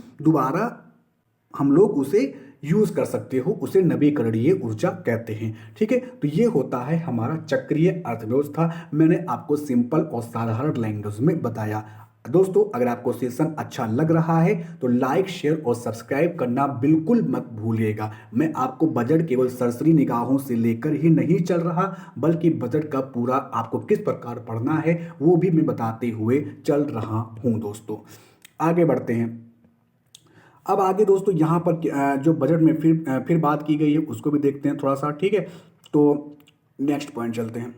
लोग उसे यूज कर सकते हो, उसे नवीकरणीय ऊर्जा कहते हैं, ठीक है। तो ये होता है हमारा चक्रीय अर्थव्यवस्था, मैंने आपको सिंपल और साधारण लैंग्वेज में बताया। दोस्तों अगर आपको सेशन अच्छा लग रहा है तो लाइक, शेयर और सब्सक्राइब करना बिल्कुल मत भूलिएगा। मैं आपको बजट केवल सरसरी निगाहों से लेकर ही नहीं चल रहा, बल्कि बजट का पूरा आपको किस प्रकार पढ़ना है वो भी मैं बताते हुए चल रहा हूं दोस्तों। आगे बढ़ते हैं। अब आगे दोस्तों यहाँ पर जो बजट में फिर बात की गई है उसको भी देखते हैं थोड़ा सा, ठीक है। तो नेक्स्ट पॉइंट चलते हैं।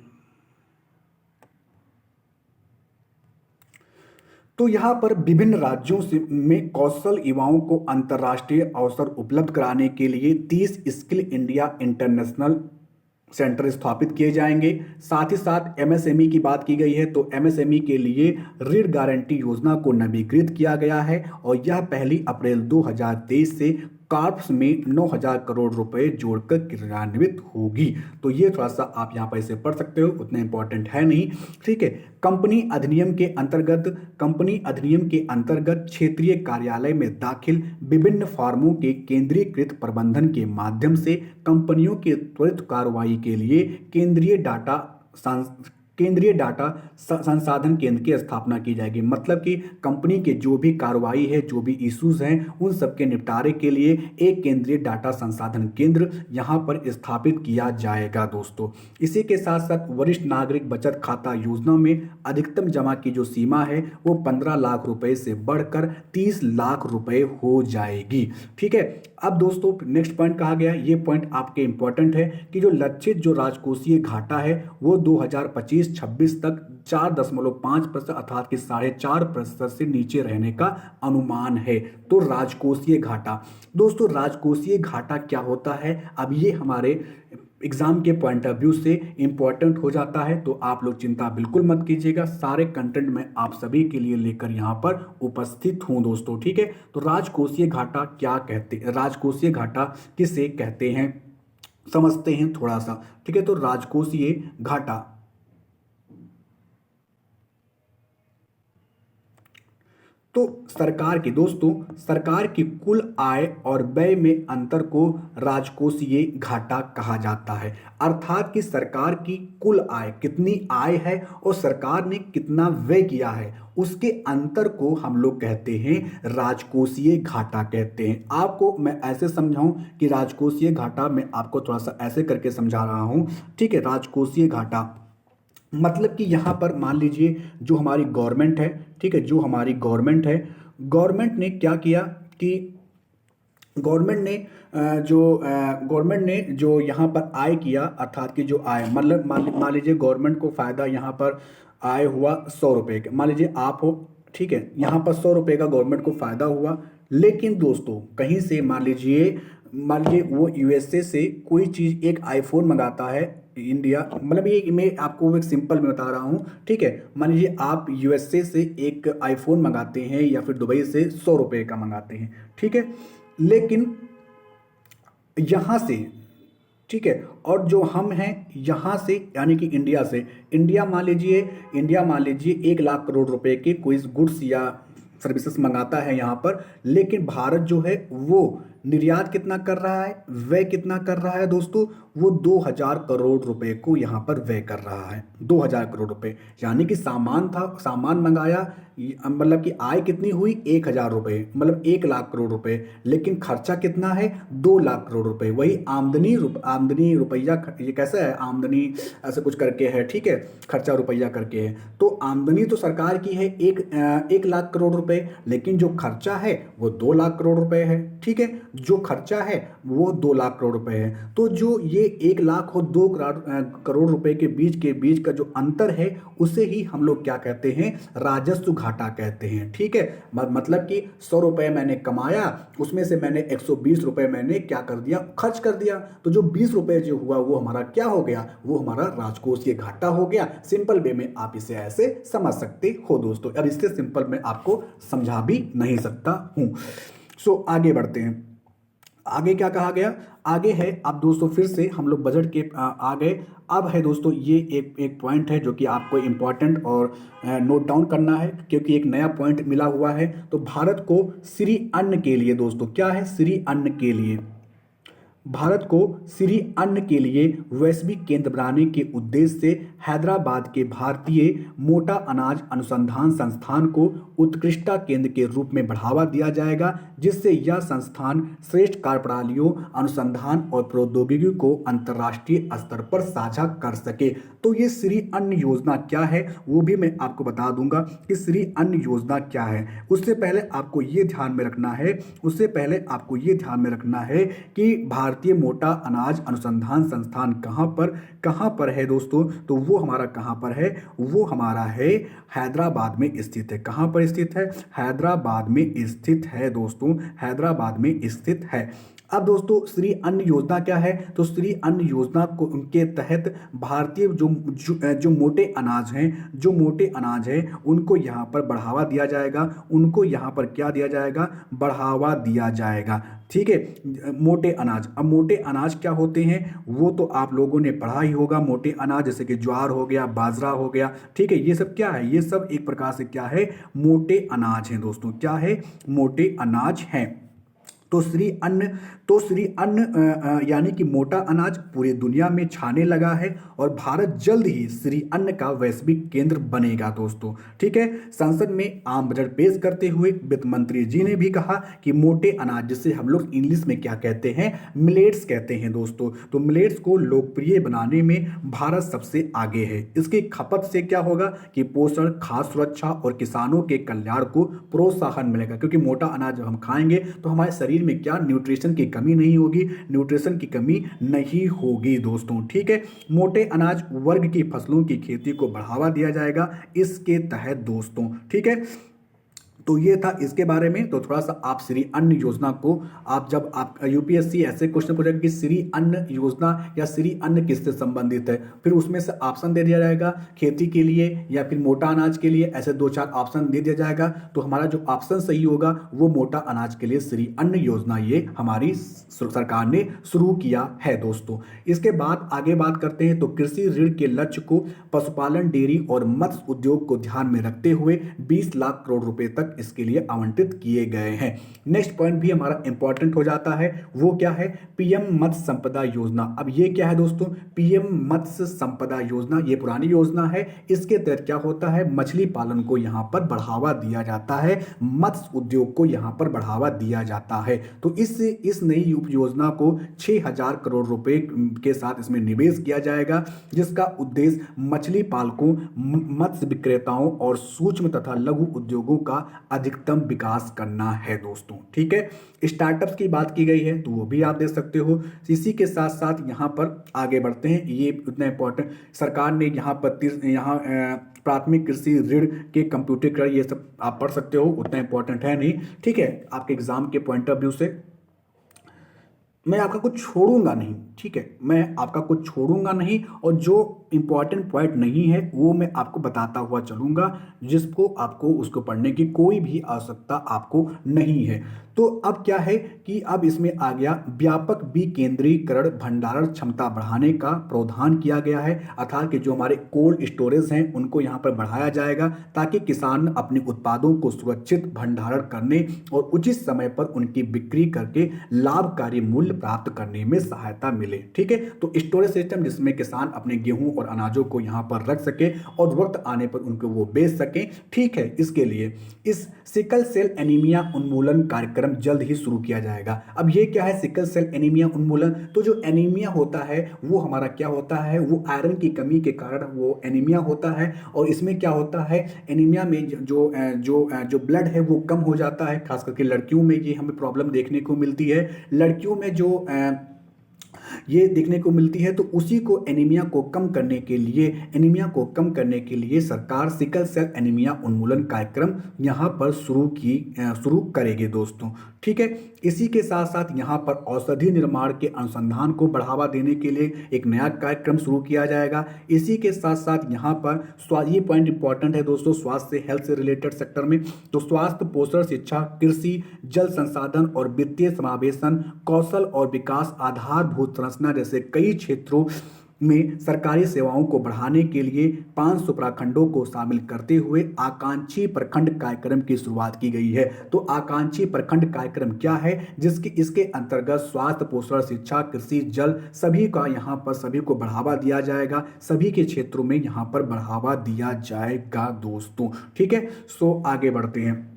तो यहाँ पर विभिन्न राज्यों में कौशल युवाओं को अंतर्राष्ट्रीय अवसर उपलब्ध कराने के लिए 30 स्किल इंडिया इंटरनेशनल सेंटर स्थापित किए जाएंगे। साथ ही साथ MSME की बात की गई है, तो MSME के लिए ऋण गारंटी योजना को नवीकृत किया गया है और यह 1 अप्रैल 2023 से कार्प्स में 9,000 करोड़ रुपए जोड़कर क्रियान्वित होगी। तो ये थोड़ा सा आप यहाँ पर इसे पढ़ सकते हो, उतना इंपॉर्टेंट है नहीं, ठीक है। कंपनी अधिनियम के अंतर्गत क्षेत्रीय कार्यालय में दाखिल विभिन्न फॉर्मों के केंद्रीकृत प्रबंधन के माध्यम से कंपनियों के त्वरित कार्रवाई के लिए केंद्रीय डाटा संसाधन केंद्र की स्थापना की जाएगी। मतलब कि कंपनी के जो भी कार्रवाई है, जो भी इश्यूज हैं, उन सब के निपटारे के लिए एक केंद्रीय डाटा संसाधन केंद्र यहां पर स्थापित किया जाएगा दोस्तों। इसी के साथ साथ वरिष्ठ नागरिक बचत खाता योजना में अधिकतम जमा की जो सीमा है वो 15 लाख रुपए से बढ़कर 30 लाख रुपए हो जाएगी, ठीक है। अब दोस्तों नेक्स्ट पॉइंट कहा गया, ये पॉइंट आपके इंपॉर्टेंट है कि जो लक्षित जो राजकोषीय घाटा है वो 2025-26 तक 4.5% अर्थात कि 4.5% से नीचे रहने का अनुमान है। तो राजकोषीय घाटा, दोस्तों राजकोषीय घाटा क्या होता है, अब ये हमारे एग्जाम के पॉइंट ऑफ व्यू से इंपॉर्टेंट हो जाता है, तो आप लोग चिंता बिल्कुल मत कीजिएगा, सारे कंटेंट मैं आप सभी के लिए लेकर यहाँ पर उपस्थित हूँ दोस्तों, ठीक है। तो राजकोषीय घाटा क्या कहते हैं, राजकोषीय घाटा किसे कहते हैं समझते हैं थोड़ा सा, ठीक है। तो राजकोषीय घाटा, तो सरकार की कुल आय और व्यय में अंतर को राजकोषीय घाटा कहा जाता है। अर्थात कि सरकार की कुल आय, कितनी आय है और सरकार ने कितना व्यय किया है, उसके अंतर को हम लोग कहते हैं राजकोषीय घाटा कहते हैं। आपको मैं ऐसे समझाऊं कि राजकोषीय घाटा, मैं आपको थोड़ा सा ऐसे करके समझा रहा हूं, ठीक है। राजकोषीय घाटा मतलब कि यहाँ पर मान लीजिए जो हमारी गवर्नमेंट है, ठीक है, जो हमारी गवर्नमेंट ने क्या किया कि गवर्नमेंट ने जो यहाँ पर आय किया, अर्थात कि जो आय मतलब मान लीजिए गवर्नमेंट को फायदा यहाँ पर आय हुआ 100 रुपये का, मान लीजिए आप हो, ठीक है, यहाँ पर 100 रुपये का गवर्नमेंट को फायदा हुआ। लेकिन दोस्तों कहीं से मान लीजिए मान लीजिए वो यूएसए से कोई चीज़ एक आईफोन मंगाता है इंडिया, मतलब ये मैं आपको एक सिंपल में बता रहा हूँ, ठीक है। मान लीजिए आप यूएसए से एक आईफोन मंगाते हैं या फिर दुबई से 100 रुपये का मंगाते हैं, ठीक है। लेकिन यहाँ से, ठीक है, और जो हम हैं यहाँ से यानी कि इंडिया से, इंडिया मान लीजिए 1 लाख करोड़ रुपए के कोई गुड्स या सर्विसेज मंगाता है यहाँ पर, लेकिन भारत जो है वो निर्यात कितना कर रहा है, व्यय कितना कर रहा है दोस्तों, वो 2000 करोड़ रुपए को यहाँ पर व्यय कर रहा है। 2000 करोड़ रुपए, यानी कि सामान मंगाया, मतलब कि आय कितनी हुई 1000 रुपए, मतलब 1 लाख करोड़ रुपए, लेकिन खर्चा कितना है 2 लाख करोड़ रुपए। वही आमदनी रुपया, ये कैसा है, आमदनी ऐसे कुछ करके है, ठीक है, खर्चा रुपया करके है। तो आमदनी तो सरकार की है 1 लाख करोड़ रुपए, लेकिन जो खर्चा है वो 2 लाख करोड़ रुपए है, ठीक है। जो खर्चा है वो 2 लाख करोड़ रुपए है। तो जो ये 1 लाख और 2 करोड़ रुपए के बीच का जो अंतर है, उसे ही हम लोग क्या कहते हैं, राजस्व घाटा कहते हैं, ठीक है। मतलब कि 100 रुपए मैंने कमाया, उसमें से मैंने 120 रुपए मैंने क्या कर दिया, खर्च कर दिया, तो जो 20 रुपए जो हुआ वो हमारा क्या हो गया, वो हमारा राजकोषीय घाटा हो गया। सिंपल वे में आप इसे ऐसे समझ सकते हो दोस्तों। अब इससे सिंपल में आपको समझा भी नहीं सकता हूं। सो आगे बढ़ते हैं। आगे क्या कहा गया, आगे है, अब दोस्तों फिर से हम लोग बजट के आ गए। अब है दोस्तों ये एक पॉइंट है जो कि आपको इम्पॉर्टेंट और नोट डाउन करना है, क्योंकि एक नया पॉइंट मिला हुआ है। तो भारत को श्री अन्न के लिए दोस्तों, क्या है, श्री अन्न के लिए, भारत को श्री अन्न के लिए वैश्विक केंद्र बनाने के उद्देश्य से हैदराबाद के भारतीय मोटा अनाज अनुसंधान संस्थान को उत्कृष्टता केंद्र के रूप में बढ़ावा दिया जाएगा, जिससे यह संस्थान श्रेष्ठ कार्यप्रणालियों, अनुसंधान और प्रौद्योगिकी को अंतर्राष्ट्रीय स्तर पर साझा कर सके। तो ये श्री अन्न योजना क्या है वो भी मैं आपको बता दूंगा कि श्री अन्न योजना क्या है। उससे पहले आपको ये ध्यान में रखना है कि भारतीय मोटा अनाज अनुसंधान संस्थान कहाँ पर है दोस्तों, तो वो हमारा कहाँ पर है, वो हमारा है हैदराबाद में स्थित है। कहाँ पर स्थित है, हैदराबाद में स्थित है दोस्तों, हैदराबाद में स्थित है। अब दोस्तों श्री अन्न योजना क्या है, तो श्री अन्न योजना को उनके तहत भारतीय जो मोटे अनाज हैं उनको यहाँ पर बढ़ावा दिया जाएगा, उनको यहाँ पर क्या दिया जाएगा, बढ़ावा दिया जाएगा, ठीक है। मोटे अनाज, अब मोटे अनाज क्या होते हैं वो तो आप लोगों ने पढ़ा ही होगा। मोटे अनाज जैसे कि ज्वार हो गया, बाजरा हो गया, ठीक है, ये सब क्या है, ये सब एक प्रकार से क्या है, मोटे अनाज हैं दोस्तों, क्या है, मोटे अनाज हैं। तो श्री अन्न यानी कि मोटा अनाज पूरी दुनिया में छाने लगा है और भारत जल्द ही श्री अन्न का वैश्विक केंद्र बनेगा दोस्तों, ठीक है। संसद में आम बजट पेश करते हुए वित्त मंत्री जी ने भी कहा कि मोटे अनाज, जिसे हम लोग इंग्लिश में क्या कहते हैं, मिलेट्स कहते हैं दोस्तों, तो मिलेट्स को लोकप्रिय बनाने में भारत सबसे आगे है। इसकी खपत से क्या होगा कि पोषण, खाद्य सुरक्षा और किसानों के कल्याण को प्रोत्साहन मिलेगा, क्योंकि मोटा अनाज जब हम खाएंगे तो हमारे शरीर में क्या, न्यूट्रिशन की कमी नहीं होगी दोस्तों, ठीक है। मोटे अनाज वर्ग की फसलों की खेती को बढ़ावा दिया जाएगा इसके तहत दोस्तों, ठीक है। तो ये था इसके बारे में। तो थोड़ा सा आप श्री अन्न योजना को, आप जब आप यूपीएससी ऐसे क्वेश्चन पूछेगा कि श्री अन्न योजना या श्री अन्न किससे संबंधित है, फिर उसमें से ऑप्शन दे दिया जाएगा, खेती के लिए या फिर मोटा अनाज के लिए, ऐसे 2-4 ऑप्शन दे दिया जाएगा। तो हमारा जो ऑप्शन सही होगा वो मोटा अनाज के लिए श्री अन्न योजना ये हमारी सरकार ने शुरू किया है दोस्तों। इसके बाद आगे बात करते हैं। तो कृषि ऋण के लक्ष्य को पशुपालन, डेयरी और मत्स्य उद्योग को ध्यान में रखते हुए 20 लाख करोड़ रुपए तक इसके लिए आवंटित किए गए हैं। नेक्स्ट पॉइंट भी हमारा इंपॉर्टेंट हो जाता है, वो क्या है, पीएम मत्स्य संपदा योजना। अब ये क्या है दोस्तों, पीएम मत्स्य संपदा योजना, ये पुरानी योजना है। इसके तहत क्या होता है, मछली पालन को यहां पर बढ़ावा दिया जाता है, मत्स्य उद्योग को यहां पर बढ़ावा दिया जाता है। तो इस नई योजना को 6000 करोड़ रुपए के साथ इसमें निवेश किया जाएगा, जिसका उद्देश्य मछली पालकों, मत्स्य विक्रेताओं और सूक्ष्म तथा लघु उद्योगों का अधिकतम विकास करना है दोस्तों, ठीक है। स्टार्टअप्स की बात की गई है तो वो भी आप देख सकते हो। इसी के साथ साथ यहाँ पर आगे बढ़ते हैं। ये उतना इंपॉर्टेंट, सरकार ने यहाँ पर प्राथमिक कृषि ऋण के कंप्यूटरीकरण, ये सब आप पढ़ सकते हो, उतना इंपॉर्टेंट है नहीं, ठीक है, आपके एग्जाम के पॉइंट ऑफ व्यू से। मैं आपका कुछ छोड़ूंगा नहीं, ठीक है, मैं आपका कुछ छोड़ूंगा नहीं, और जो इंपॉर्टेंट पॉइंट नहीं है वो मैं आपको बताता हुआ चलूंगा, जिसको आपको उसको पढ़ने की कोई भी आवश्यकता आपको नहीं है। तो अब क्या है कि अब इसमें आ गया व्यापक विकेंद्रीकरण, भंडारण क्षमता बढ़ाने का प्रावधान किया गया है, अर्थात कि जो हमारे कोल्ड स्टोरेज हैं उनको यहाँ पर बढ़ाया जाएगा, ताकि किसान अपने उत्पादों को सुरक्षित भंडारण करने और उचित समय पर उनकी बिक्री करके लाभकारी मूल्य प्राप्त करने में सहायता मिले। ठीक है, तो स्टोरेज सिस्टम जिसमें किसान अपने गेहूं और अनाजों को यहाँ पर रख सके और वक्त आने पर उनको वो बेच सकें। ठीक है, इसके लिए इस सिकल सेल एनीमिया उन्मूलन कार्यक्रम जल्द ही शुरू किया जाएगा। अब ये क्या है सिकल सेल एनीमिया उन्मूलन? तो जो एनीमिया होता है वो हमारा क्या होता है, वो आयरन की कमी के कारण वो एनीमिया होता है, और इसमें क्या होता है, एनीमिया में जो ब्लड है वो कम हो जाता है, खास करके लड़कियों में ये हमें प्रॉब्लम देखने को मिलती है। लड़कियों में जो ये देखने को मिलती है, तो उसी को एनीमिया को कम करने के लिए, सरकार सिकल सेल एनीमिया उन्मूलन कार्यक्रम यहाँ पर शुरू करेगी दोस्तों। ठीक है, इसी के साथ साथ यहाँ पर औषधि निर्माण के अनुसंधान को बढ़ावा देने के लिए एक नया कार्यक्रम शुरू किया जाएगा। इसी के साथ साथ यहाँ पर ये पॉइंट इंपॉर्टेंट है दोस्तों, स्वास्थ्य से हेल्थ से रिलेटेड सेक्टर में, तो स्वास्थ्य, पोषण, शिक्षा, कृषि, जल संसाधन और वित्तीय समावेशन, कौशल और विकास, आधारभूत संरचना जैसे कई क्षेत्रों में सरकारी सेवाओं को बढ़ाने के लिए 500 प्रखंडों को शामिल करते हुए आकांक्षी प्रखंड कार्यक्रम की शुरुआत की गई है। तो आकांक्षी प्रखंड कार्यक्रम क्या है, इसके अंतर्गत स्वास्थ्य, पोषण, शिक्षा, कृषि, जल सभी का यहाँ पर सभी को बढ़ावा दिया जाएगा, सभी के क्षेत्रों में यहाँ पर बढ़ावा दिया जाएगा दोस्तों। ठीक है, सो आगे बढ़ते हैं।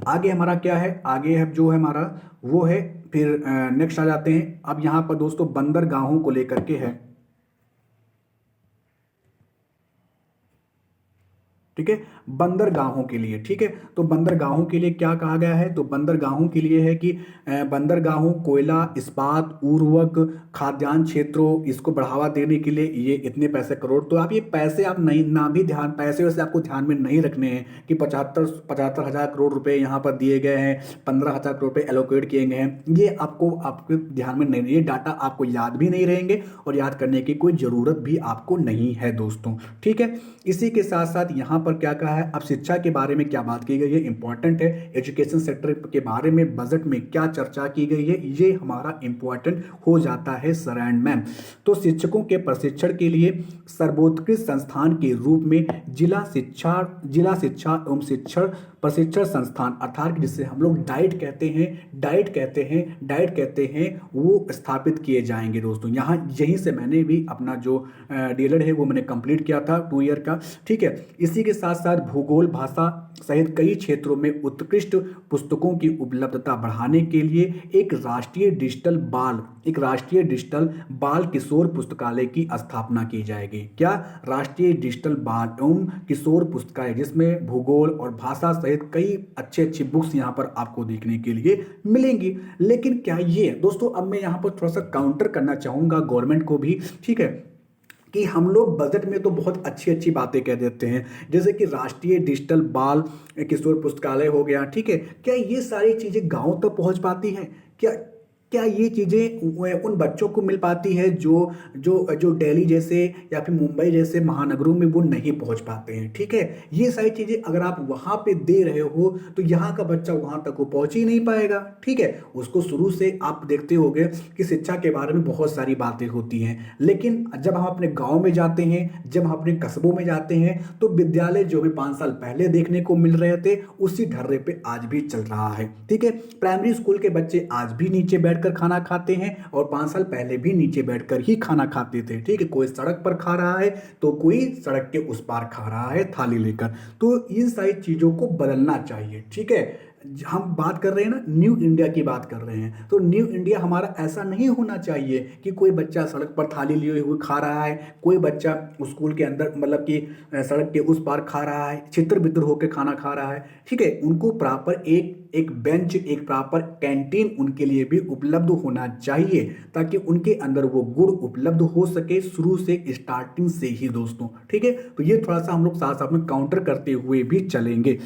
आगे हमारा क्या है, आगे है जो है हमारा वो है, फिर नेक्स्ट आ जाते हैं। अब यहाँ पर दोस्तों बंदरगाहों को लेकर के है। ठीक है, बंदरगाहों के लिए, ठीक है, तो बंदरगाहों के लिए क्या कहा गया है, तो बंदरगाहों के लिए है कि बंदरगाहों, कोयला, इस्पात, उर्वरक, खाद्यान्न क्षेत्रों, इसको बढ़ावा देने के लिए ये इतने पैसे करोड़। तो आप ये पैसे आप नहीं ना भी ध्यान, पैसे वैसे आपको ध्यान में नहीं रखने हैं कि 75 हजार करोड़ रुपए यहाँ पर दिए गए हैं, 15,000 करोड़ रुपए एलोकेट किए गए हैं, ये आपके ध्यान में नहीं, ये डाटा आपको याद भी नहीं रहेंगे और याद करने की कोई जरूरत भी आपको नहीं है दोस्तों। ठीक है, इसी के साथ साथ यहाँ पर क्या कहा है, अब शिक्षा के बारे में क्या बात की गई है, इंपॉर्टेंट है। एजुकेशन सेक्टर के बारे में बजट में क्या चर्चा की गई है, ये हमारा इंपॉर्टेंट हो जाता है सर एंड मैम। तो शिक्षकों के प्रशिक्षण के लिए सर्वोत्कृष्ट संस्थान के रूप में जिला शिक्षा एवं शिक्षण प्रशिक्षण संस्थान, अर्थात जिसे हम लोग डाइट कहते हैं, वो स्थापित किए जाएंगे दोस्तों। यहाँ यहीं से मैंने भी अपना जो डीएलएड है वो मैंने कंप्लीट किया था 2 ईयर का। ठीक है, इसी के साथ साथ भूगोल, भाषा सहित कई क्षेत्रों में उत्कृष्ट पुस्तकों की उपलब्धता बढ़ाने के लिए एक राष्ट्रीय डिजिटल बाल किशोर पुस्तकालय की स्थापना की जाएगी। क्या? राष्ट्रीय डिजिटल बाल एवं किशोर पुस्तकालय, जिसमें भूगोल और भाषा सहित कई अच्छी बुक्स यहाँ पर आपको देखने के लिए मिलेंगी। लेकिन क्या ये दोस्तों, अब मैं यहाँ पर थोड़ा सा काउंटर करना चाहूंगा गवर्नमेंट को भी, ठीक है, कि हम लोग बजट में तो बहुत अच्छी बातें कह देते हैं, जैसे कि राष्ट्रीय डिजिटल बाल किशोर पुस्तकालय हो गया। ठीक है, क्या ये सारी चीजें गांव तक पहुंच पाती हैं? क्या ये चीज़ें उन बच्चों को मिल पाती है जो दिल्ली जैसे या फिर मुंबई जैसे महानगरों में वो नहीं पहुंच पाते हैं? ठीक है, ये सारी चीज़ें अगर आप वहाँ पे दे रहे हो तो यहाँ का बच्चा वहाँ तक वो पहुँच ही नहीं पाएगा। ठीक है, उसको शुरू से आप देखते होंगे कि शिक्षा के बारे में बहुत सारी बातें होती हैं, लेकिन जब हम अपने गाँव में जाते हैं, जब हम अपने कस्बों में जाते हैं, तो विद्यालय जो हमें 5 साल पहले देखने को मिल रहे थे उसी ढर्रे पे आज भी चल रहा है। ठीक है, प्राइमरी स्कूल के बच्चे आज भी नीचे बैठ खाना खाते हैं और 5 साल पहले भी नीचे बैठकर ही खाना खाते थे। ठीक है, कोई सड़क पर खा रहा है तो कोई सड़क के उस पार खा रहा है थाली लेकर। तो इन सारी चीजों को बदलना चाहिए। ठीक है, हम बात कर रहे हैं ना, न्यू इंडिया की बात कर रहे हैं, तो न्यू इंडिया हमारा ऐसा नहीं होना चाहिए कि कोई बच्चा सड़क पर थाली लिए हुए खा रहा है, कोई बच्चा स्कूल के अंदर मतलब कि सड़क के उस पार खा रहा है, छितर बितर होकर खाना खा रहा है। ठीक है, उनको प्रॉपर एक बेंच, एक प्रॉपर कैंटीन उनके लिए भी उपलब्ध होना चाहिए, ताकि उनके अंदर वो गुण उपलब्ध हो सके शुरू से, स्टार्टिंग से ही दोस्तों। ठीक है, तो ये थोड़ा सा हम लोग साथ साथ में काउंटर करते हुए भी चलेंगे।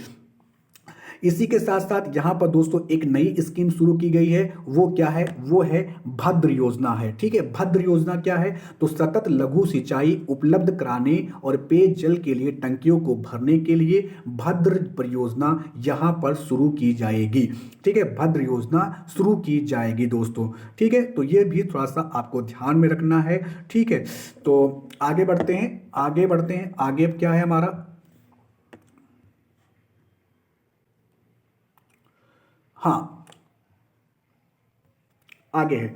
इसी के साथ साथ यहाँ पर दोस्तों एक नई स्कीम शुरू की गई है। वो क्या है? वो है भद्र योजना है। ठीक है, भद्र योजना क्या है? तो सतत लघु सिंचाई उपलब्ध कराने और पेयजल के लिए टंकियों को भरने के लिए भद्र परियोजना यहाँ पर शुरू की जाएगी। ठीक है, भद्र योजना शुरू की जाएगी दोस्तों। ठीक है, तो ये भी थोड़ा सा आपको ध्यान में रखना है। ठीक है, तो आगे बढ़ते हैं, आगे बढ़ते हैं। आगे क्या है हमारा? हाँ, आगे है,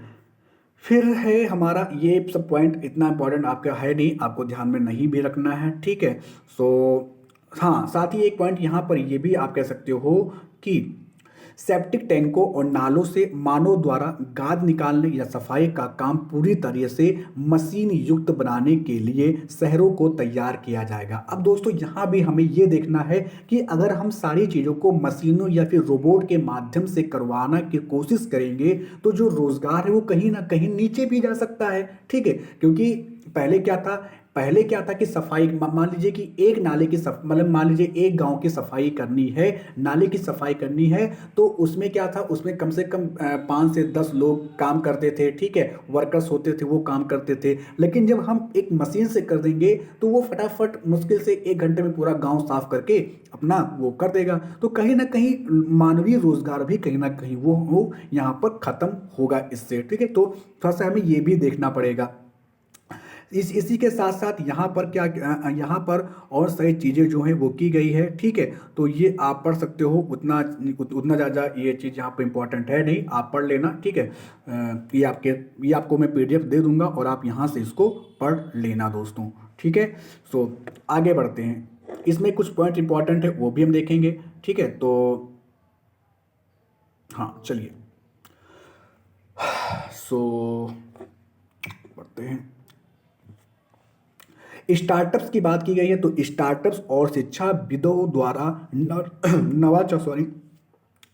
फिर है हमारा ये सब पॉइंट इतना इंपॉर्टेंट आपका है नहीं, आपको ध्यान में नहीं भी रखना है। ठीक है, सो हाँ, साथ ही एक पॉइंट यहाँ पर ये भी आप कह सकते हो कि सेप्टिक टैंकों और नालों से मानव द्वारा गाद निकालने या सफाई का काम पूरी तरह से मशीन युक्त बनाने के लिए शहरों को तैयार किया जाएगा। अब दोस्तों यहाँ भी हमें ये देखना है कि अगर हम सारी चीज़ों को मशीनों या फिर रोबोट के माध्यम से करवाना की कोशिश करेंगे तो जो रोजगार है वो कहीं ना कहीं नीचे भी जा सकता है। ठीक है, क्योंकि पहले क्या था कि सफाई, मान लीजिए कि एक नाले की मतलब मान लीजिए एक गांव की सफाई करनी है, नाले की सफाई करनी है, तो उसमें क्या था, उसमें कम से कम 5 से 10 लोग काम करते थे। ठीक है, वर्कर्स होते थे, वो काम करते थे। लेकिन जब हम एक मशीन से कर देंगे तो वो फटाफट मुश्किल से 1 घंटे में पूरा गांव साफ करके अपना वो कर देगा। तो कहीं ना कहीं मानवीय रोजगार भी कहीं ना कहीं वो यहाँ पर खत्म होगा इससे। ठीक है, तो थोड़ा सा हमें ये भी देखना पड़ेगा। इसी के साथ साथ यहाँ पर क्या, यहाँ पर और सारी चीज़ें जो हैं वो की गई है। ठीक है, तो ये आप पढ़ सकते हो, उतना ज़्यादा ये चीज़ यहाँ पर इंपॉर्टेंट है नहीं, आप पढ़ लेना। ठीक है, ये आपको मैं PDF दे दूंगा और आप यहाँ से इसको पढ़ लेना दोस्तों। ठीक है, सो आगे बढ़ते हैं। इसमें कुछ पॉइंट इंपॉर्टेंट है वो भी हम देखेंगे। ठीक है, तो हाँ चलिए, सो बढ़ते हैं। स्टार्टअप्स की बात की गई है, तो स्टार्टअप्स और शिक्षाविदों द्वारा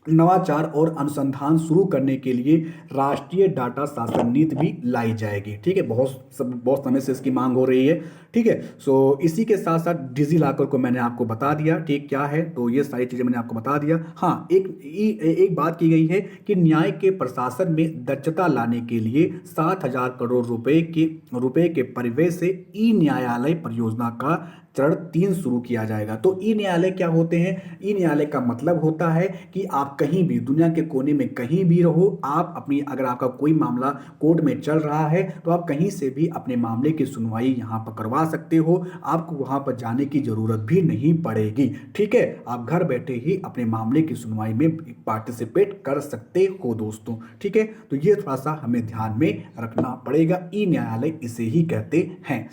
नवाचार और अनुसंधान शुरू करने के लिए राष्ट्रीय डाटा शासन नीति भी लाई जाएगी। ठीक है, बहुत समय से इसकी मांग हो रही है। ठीक है, सो इसी के साथ साथ डिजी लॉकर को मैंने आपको बता दिया। ठीक, क्या है, तो ये सारी चीज़ें मैंने आपको बता दिया। हाँ, एक बात की गई है कि न्याय के प्रशासन में दक्षता लाने के लिए 7,000 करोड़ रुपए के परिव्यय से ई न्यायालय परियोजना का चरण 3 शुरू किया जाएगा। तो ई न्यायालय क्या होते हैं? ई न्यायालय का मतलब होता है कि आप कहीं भी दुनिया के कोने में कहीं भी रहो, आप अपनी, अगर आपका कोई मामला कोर्ट में चल रहा है तो आप कहीं से भी अपने मामले की सुनवाई यहाँ पर करवा सकते हो। आपको वहाँ पर जाने की जरूरत भी नहीं पड़ेगी। ठीक है, आप घर बैठे ही अपने मामले की सुनवाई में पार्टिसिपेट कर सकते हो दोस्तों। ठीक है, तो ये थोड़ा सा हमें ध्यान में रखना पड़ेगा। ई न्यायालय इसे ही कहते हैं।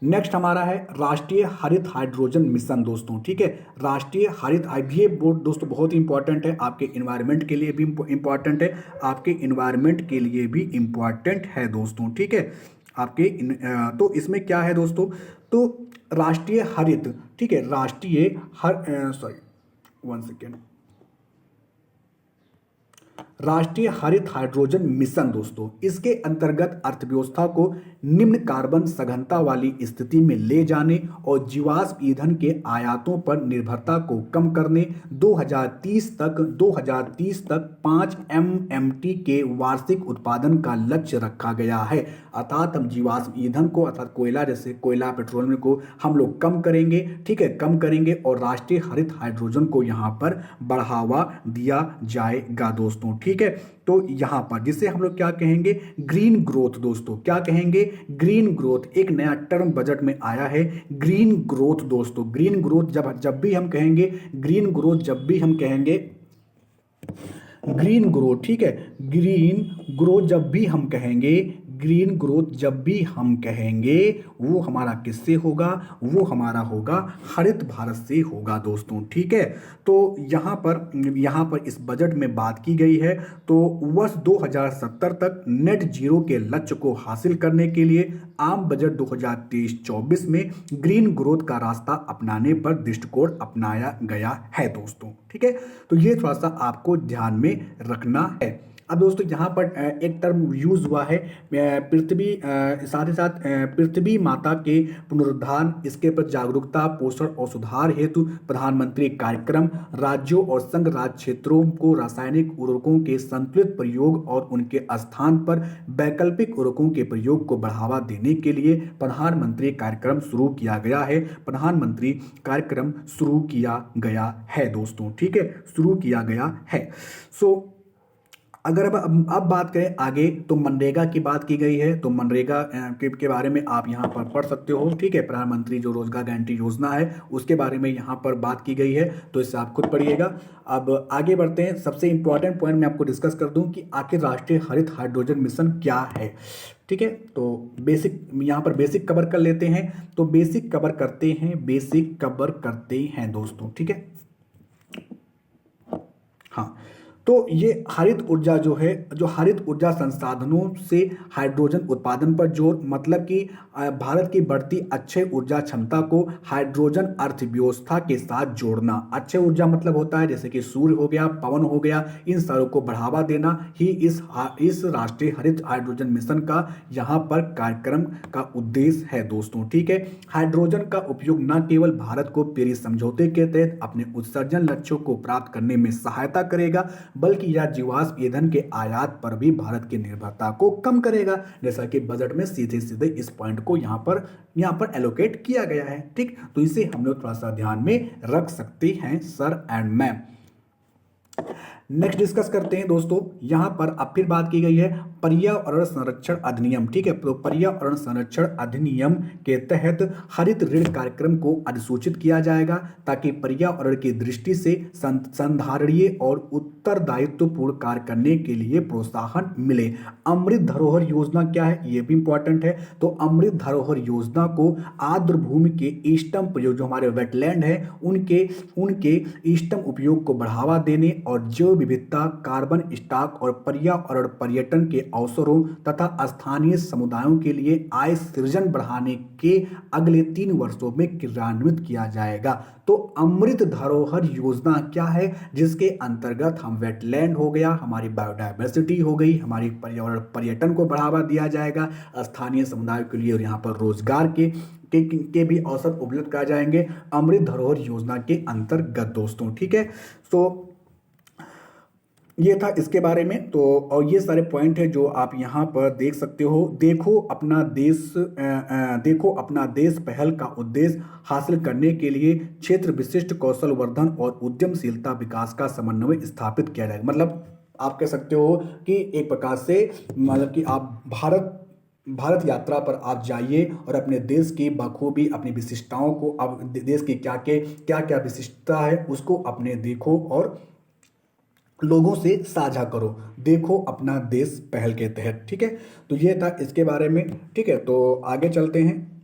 नेक्स्ट हमारा है राष्ट्रीय हरित हाइड्रोजन मिशन दोस्तों। ठीक है, राष्ट्रीय हरित ये बोर्ड दोस्तों बहुत इंपॉर्टेंट है, आपके इन्वायरमेंट के लिए भी इंपॉर्टेंट है, आपके इन्वायरमेंट के लिए भी इंपॉर्टेंट है दोस्तों। ठीक है, तो इसमें क्या है दोस्तों, तो राष्ट्रीय हरित, ठीक है, राष्ट्रीय हरित हाइड्रोजन मिशन दोस्तों, इसके अंतर्गत अर्थव्यवस्था को निम्न कार्बन सघनता वाली स्थिति में ले जाने और जीवाश्म ईंधन के आयातों पर निर्भरता को कम करने 2030 तक 5 MMT के वार्षिक उत्पादन का लक्ष्य रखा गया है। अर्थात हम जीवाश्म ईंधन को, अर्थात कोयला, जैसे कोयला पेट्रोलियम को हम लोग कम करेंगे। ठीक है, कम करेंगे और राष्ट्रीय हरित हाइड्रोजन को यहाँ पर बढ़ावा दिया जाएगा दोस्तों। ठीक है, तो यहाँ पर जिसे हम लोग क्या कहेंगे, ग्रीन ग्रोथ दोस्तों। क्या कहेंगे? Green growth. एक नया टर्म बजट में आया है, ग्रीन ग्रोथ दोस्तों। ग्रीन ग्रोथ जब भी हम कहेंगे, ग्रीन ग्रोथ जब भी हम कहेंगे, ग्रीन ग्रोथ, ठीक है, ग्रीन ग्रोथ जब भी हम कहेंगे, ग्रीन ग्रोथ जब भी हम कहेंगे, वो हमारा किससे होगा? वो हमारा होगा हरित भारत से होगा दोस्तों। ठीक है, तो यहाँ पर इस बजट में बात की गई है, तो वर्ष 2070 तक नेट जीरो के लक्ष्य को हासिल करने के लिए आम बजट 2023-24 में ग्रीन ग्रोथ का रास्ता अपनाने पर दृष्टिकोण अपनाया गया है दोस्तों। ठीक है, तो ये थोड़ा सा आपको ध्यान में रखना है। अब दोस्तों यहाँ पर एक टर्म यूज हुआ है पृथ्वी, साथ ही साथ पृथ्वी माता के पुनरुद्धार, इसके पर जागरूकता, पोषण और सुधार हेतु प्रधानमंत्री कार्यक्रम, राज्यों और संघ राज्य क्षेत्रों को रासायनिक उर्वरकों के संतुलित प्रयोग और उनके स्थान पर वैकल्पिक उर्वरकों के प्रयोग को बढ़ावा देने के लिए प्रधानमंत्री कार्यक्रम शुरू किया गया है। प्रधानमंत्री कार्यक्रम शुरू किया गया है दोस्तों, ठीक है, शुरू किया गया है। सो अगर अब बात करें आगे, तो मनरेगा की बात की गई है, तो मनरेगा के बारे में आप यहाँ पर पढ़ सकते हो, ठीक है। प्रधानमंत्री जो रोजगार गारंटी योजना है उसके बारे में यहाँ पर बात की गई है, तो इससे आप खुद पढ़िएगा। अब आगे बढ़ते हैं। सबसे इंपॉर्टेंट पॉइंट मैं आपको डिस्कस कर दूं कि आखिर राष्ट्रीय हरित हाइड्रोजन मिशन क्या है, ठीक है। तो बेसिक यहाँ पर बेसिक कवर कर लेते हैं, तो बेसिक कवर करते हैं दोस्तों, ठीक है। हाँ, तो ये हरित ऊर्जा जो है, जो हरित ऊर्जा संसाधनों से हाइड्रोजन उत्पादन पर जोर, मतलब कि भारत की बढ़ती अक्षय ऊर्जा क्षमता को हाइड्रोजन अर्थव्यवस्था के साथ जोड़ना। अक्षय ऊर्जा मतलब होता है जैसे कि सूर्य हो गया, पवन हो गया, इन सारों को बढ़ावा देना ही इस राष्ट्रीय हरित हाइड्रोजन मिशन का यहाँ पर कार्यक्रम का उद्देश्य है दोस्तों, ठीक है। हाइड्रोजन का उपयोग न केवल भारत को पेरिस समझौते के तहत अपने उत्सर्जन लक्ष्यों को प्राप्त करने में सहायता करेगा, बल्कि यह जीवाश्म ईंधन के आयात पर भी भारत की निर्भरता को कम करेगा, जैसा कि बजट में सीधे सीधे इस पॉइंट को यहाँ पर एलोकेट किया गया है, ठीक। तो इसे हम लोग थोड़ा सा ध्यान में रख सकते हैं sir and ma'am. Next discuss करते हैं दोस्तों, यहां पर अब फिर बात की गई है पर्यावरण संरक्षण अधिनियम, ठीक है। तो पर्यावरण संरक्षण अधिनियम के तहत हरित ऋण कार्यक्रम को अधिसूचित किया जाएगा, ताकि पर्यावरण की दृष्टि से संधारणीय और उत्तरदायित्वपूर्ण कार्य करने के लिए प्रोत्साहन मिले। अमृत धरोहर योजना क्या है, ये भी इंपॉर्टेंट है। तो अमृत धरोहर योजना को आर्द्र भूमि के इष्टतम प्रयोग, जो हमारे वेटलैंड है, उनके इष्टतम उपयोग को बढ़ावा देने और जैव विविधता, कार्बन स्टॉक और पर्यावरण पर्यटन के अवसरों तथा स्थानीय समुदायों के लिए आय सृजन बढ़ाने के अगले 3 वर्षों में क्रियान्वित किया जाएगा। तो अमृत धरोहर योजना क्या है, जिसके अंतर्गत हम वेटलैंड हो गया, हमारी बायोडायवर्सिटी हो गई, हमारी पर्यावरण पर्यटन को बढ़ावा दिया जाएगा, स्थानीय समुदायों के लिए और यहाँ पर रोजगार के भी अवसर उपलब्ध कराए जाएंगे अमृत धरोहर योजना के अंतर्गत दोस्तों, ठीक है। तो ये था इसके बारे में। तो और ये सारे पॉइंट है जो आप यहाँ पर देख सकते हो। देखो अपना देश पहल का उद्देश्य हासिल करने के लिए क्षेत्र विशिष्ट कौशल वर्धन और उद्यमशीलता विकास का समन्वय स्थापित किया जाएगा। मतलब आप कह सकते हो कि एक प्रकार से, मतलब कि आप भारत यात्रा पर आप जाइए और अपने देश की बखूबी अपनी विशिष्टताओं को, अब देश की क्या क्या विशिष्टता है उसको अपने देखो और लोगों से साझा करो। देखो अपना देश पहल के तहत, ठीक है। तो ये था इसके बारे में, ठीक है। तो आगे चलते हैं।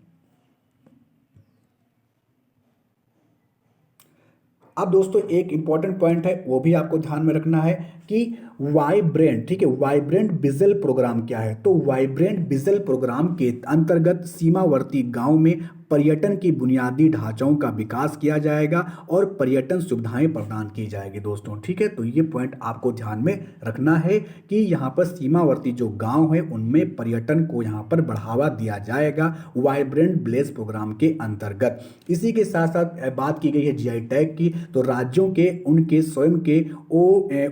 अब दोस्तों एक इंपॉर्टेंट पॉइंट है, वो भी आपको ध्यान में रखना है कि वाइब्रेंट, ठीक है, वाइब्रेंट विजल प्रोग्राम क्या है। तो वाइब्रेंट विजल प्रोग्राम के अंतर्गत सीमावर्ती गांव में पर्यटन की बुनियादी ढांचाओं का विकास किया जाएगा और पर्यटन सुविधाएं प्रदान की जाएगी दोस्तों, ठीक है। तो ये पॉइंट आपको ध्यान में रखना है कि यहाँ पर सीमावर्ती जो गांव है उनमें पर्यटन को यहाँ पर बढ़ावा दिया जाएगा वाइब्रेंट विलेज प्रोग्राम के अंतर्गत। इसी के साथ साथ बात की गई है जीआई टैग की। तो राज्यों के उनके स्वयं के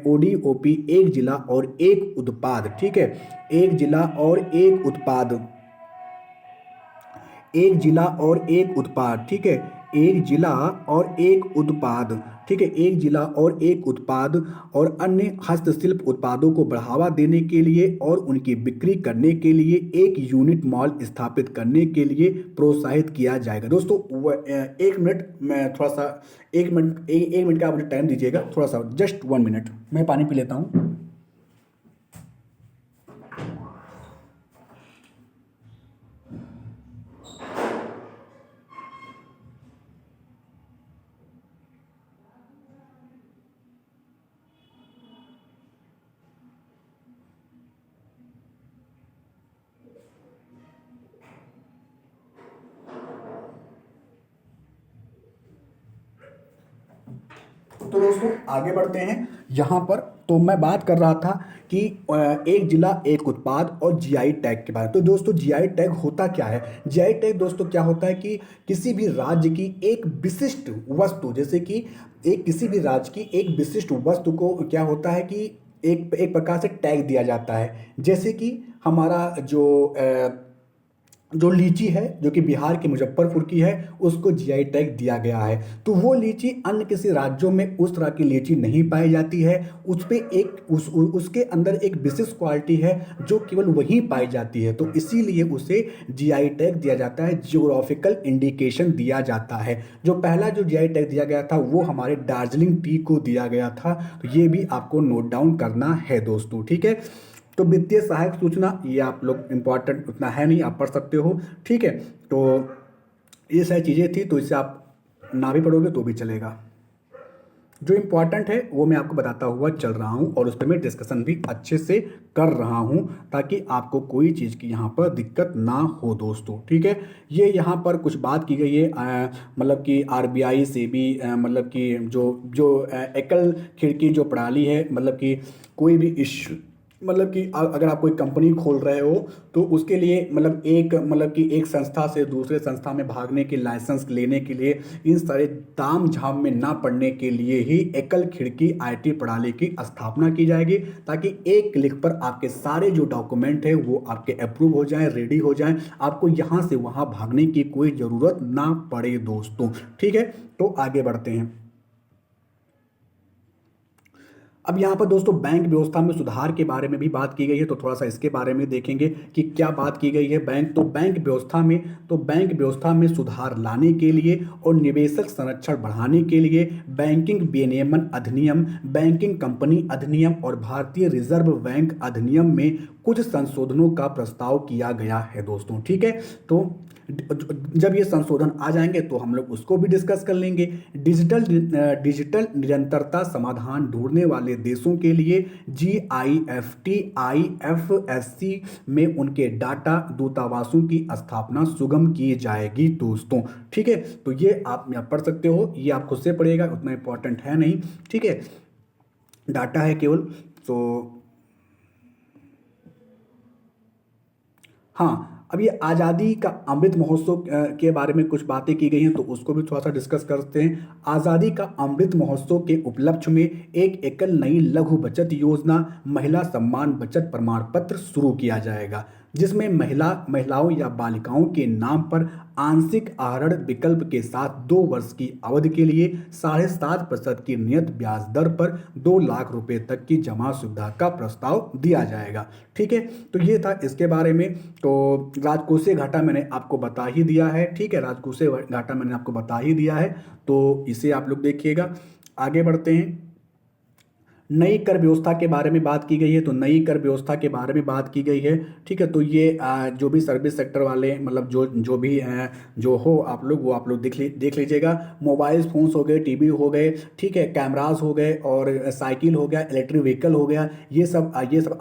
ओडीओपी, एक जिला और एक उत्पाद, ठीक है, एक जिला और एक उत्पाद, एक जिला और एक उत्पाद, ठीक है, एक जिला और एक उत्पाद, ठीक है, एक जिला और एक उत्पाद और अन्य हस्तशिल्प उत्पादों को बढ़ावा देने के लिए और उनकी बिक्री करने के लिए एक यूनिट मॉल स्थापित करने के लिए प्रोत्साहित किया जाएगा दोस्तों। एक मिनट, मैं थोड़ा सा एक मिनट का आप मुझे टाइम दीजिएगा, थोड़ा सा, जस्ट 1 मिनट, मैं पानी पी लेता हूँ। तो दोस्तों आगे बढ़ते हैं यहाँ पर। तो मैं बात कर रहा था कि एक जिला एक उत्पाद और जीआई टैग के बारे में। तो दोस्तों जीआई टैग होता क्या है? जीआई टैग दोस्तों क्या होता है कि किसी भी राज्य की एक विशिष्ट वस्तु, जैसे कि एक किसी भी राज्य की एक विशिष्ट वस्तु को क्या होता है कि एक एक प्रकार से टैग दिया जाता है। जैसे कि हमारा जो लीची है जो कि बिहार के मुजफ्फरपुर की है, उसको जीआई टैग दिया गया है। तो वो लीची अन्य किसी राज्यों में उस तरह की लीची नहीं पाई जाती है। उस पे उसके अंदर एक विशेष क्वालिटी है जो केवल वहीं पाई जाती है, तो इसीलिए उसे जीआई टैग दिया जाता है, जियोग्राफिकल इंडिकेशन दिया जाता है। जो पहला जो जीआई टैग दिया गया था वो हमारे दार्जिलिंग टी को दिया गया था। तो ये भी आपको नोट डाउन करना है दोस्तों, ठीक है। तो वित्तीय सहायक सूचना ये आप लोग इम्पॉर्टेंट उतना है नहीं, आप पढ़ सकते हो, ठीक है। तो ये सारी चीज़ें थी, तो इससे आप ना भी पढ़ोगे तो भी चलेगा। जो इम्पॉर्टेंट है वो मैं आपको बताता हुआ चल रहा हूँ और उस पर मैं डिस्कशन भी अच्छे से कर रहा हूँ ताकि आपको कोई चीज़ की यहाँ पर दिक्कत ना हो दोस्तों, ठीक है। ये यहाँ पर कुछ बात की गई है, मतलब कि आरबीआई से भी मतलब कि जो जो एकल खिड़की जो प्रणाली है, मतलब कि कोई भी इश्यू, मतलब कि अगर आप कोई कंपनी खोल रहे हो तो उसके लिए मतलब कि एक संस्था से दूसरे संस्था में भागने के लाइसेंस लेने के लिए इन सारे ताम झाम में ना पड़ने के लिए ही एकल खिड़की आईटी प्रणाली की स्थापना की जाएगी, ताकि एक क्लिक पर आपके सारे जो डॉक्यूमेंट है वो आपके अप्रूव हो जाएं, रेडी हो जाएं, आपको यहाँ से वहाँ भागने की कोई ज़रूरत ना पड़े दोस्तों, ठीक है। तो आगे बढ़ते हैं। अब यहाँ पर दोस्तों बैंक व्यवस्था में सुधार के बारे में भी बात की गई है, तो थोड़ा सा इसके बारे में देखेंगे कि क्या बात की गई है। बैंक व्यवस्था में सुधार लाने के लिए और निवेशक संरक्षण बढ़ाने के लिए बैंकिंग विनियमन अधिनियम, बैंकिंग कंपनी अधिनियम और भारतीय रिजर्व बैंक अधिनियम में कुछ संशोधनों का प्रस्ताव किया गया है दोस्तों, ठीक है। तो जब ये संशोधन आ जाएंगे तो हम लोग उसको भी डिस्कस कर लेंगे। डिजिटल निरंतरता समाधान ढूंढने वाले देशों के लिए GIFT IFSC में उनके डाटा दूतावासों की स्थापना सुगम की जाएगी दोस्तों, ठीक है। तो ये आप यहाँ पढ़ सकते हो, ये आप खुद से पढ़िएगा, उतना इंपॉर्टेंट है नहीं, ठीक है, डाटा है केवल। तो हाँ, अब ये आज़ादी का अमृत महोत्सव के बारे में कुछ बातें की गई हैं, तो उसको भी थोड़ा सा डिस्कस करते हैं। आज़ादी का अमृत महोत्सव के उपलक्ष्य में एक एकल नई लघु बचत योजना महिला सम्मान बचत प्रमाण पत्र शुरू किया जाएगा, जिसमें महिलाओं या बालिकाओं के नाम पर आंशिक आहरण विकल्प के साथ 2 वर्ष की अवधि के लिए 7.5% की नियत ब्याज दर पर 2 लाख रुपए तक की जमा सुविधा का प्रस्ताव दिया जाएगा, ठीक है। तो ये था इसके बारे में। तो राजकोषीय घाटा मैंने आपको बता ही दिया है, ठीक है, राजकोषीय घाटा मैंने आपको बता ही दिया है, तो इसे आप लोग देखिएगा। आगे बढ़ते हैं। नई कर व्यवस्था के बारे में बात की गई है, तो नई कर व्यवस्था के बारे में बात की गई है, ठीक है। तो ये जो भी सर्विस सेक्टर वाले मतलब जो भी जो हो आप लोग वो आप लोग देख लीजिएगा। मोबाइल फोन्स हो गए, टीवी हो गए, ठीक है, कैमरास हो गए और साइकिल हो गया, इलेक्ट्रिक व्हीकल हो गया, ये सब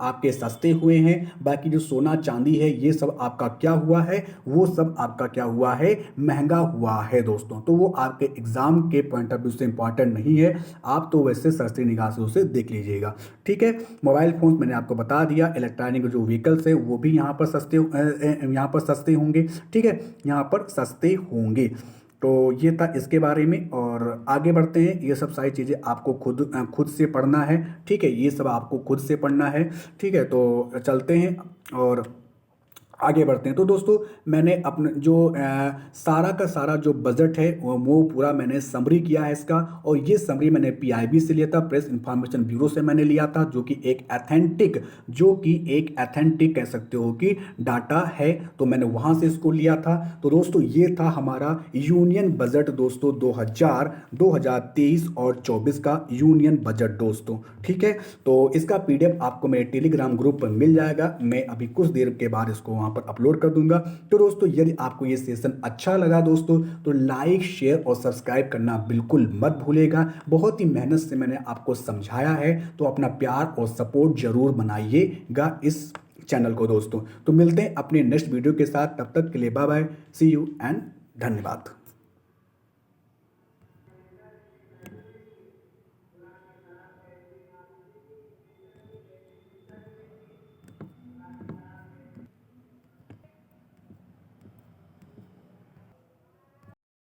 आपके सस्ते हुए हैं। बाकी जो सोना चांदी है ये सब आपका क्या हुआ है, वो सब आपका क्या हुआ है, महंगा हुआ है दोस्तों। तो वो आपके एग्जाम के पॉइंट ऑफ व्यू से इंपॉर्टेंट नहीं है, आप तो वैसे सस्ती निगाह से उसे देख लीजिएगा, ठीक है। मोबाइल फोन्स मैंने आपको बता दिया, इलेक्ट्रॉनिक जो व्हीकल्स है वो भी यहाँ पर सस्ते होंगे, ठीक है, यहाँ पर सस्ते होंगे। तो ये था इसके बारे में, और आगे बढ़ते हैं। ये सब सारी चीज़ें आपको खुद से पढ़ना है, ठीक है, ये सब आपको खुद से पढ़ना है, ठीक है। तो चलते हैं और आगे बढ़ते हैं। तो दोस्तों मैंने अपने जो सारा का सारा जो बजट है वो पूरा मैंने समरी किया है इसका, और ये समरी मैंने PIB से लिया था, प्रेस इंफॉर्मेशन ब्यूरो से मैंने लिया था, जो कि एक एथेंटिक कह सकते हो कि डाटा है, तो मैंने वहाँ से इसको लिया था। तो दोस्तों ये था हमारा यूनियन बजट दोस्तों 2023 और 24 का यूनियन बजट दोस्तों, ठीक है। तो इसका PDF आपको मेरे टेलीग्राम ग्रुप पर मिल जाएगा, मैं अभी कुछ देर के बाद इसको वहाँ पर अपलोड कर दूंगा। तो दोस्तों यदि आपको ये सेशन अच्छा लगा दोस्तों तो लाइक, शेयर और सब्सक्राइब करना बिल्कुल मत भूलेगा। बहुत ही मेहनत से मैंने आपको समझाया है, तो अपना प्यार और सपोर्ट जरूर बनाइएगा इस चैनल को दोस्तों। तो मिलते हैं अपने नेक्स्ट वीडियो के साथ, तब तक के लिए bye bye, see you and धन्यवाद।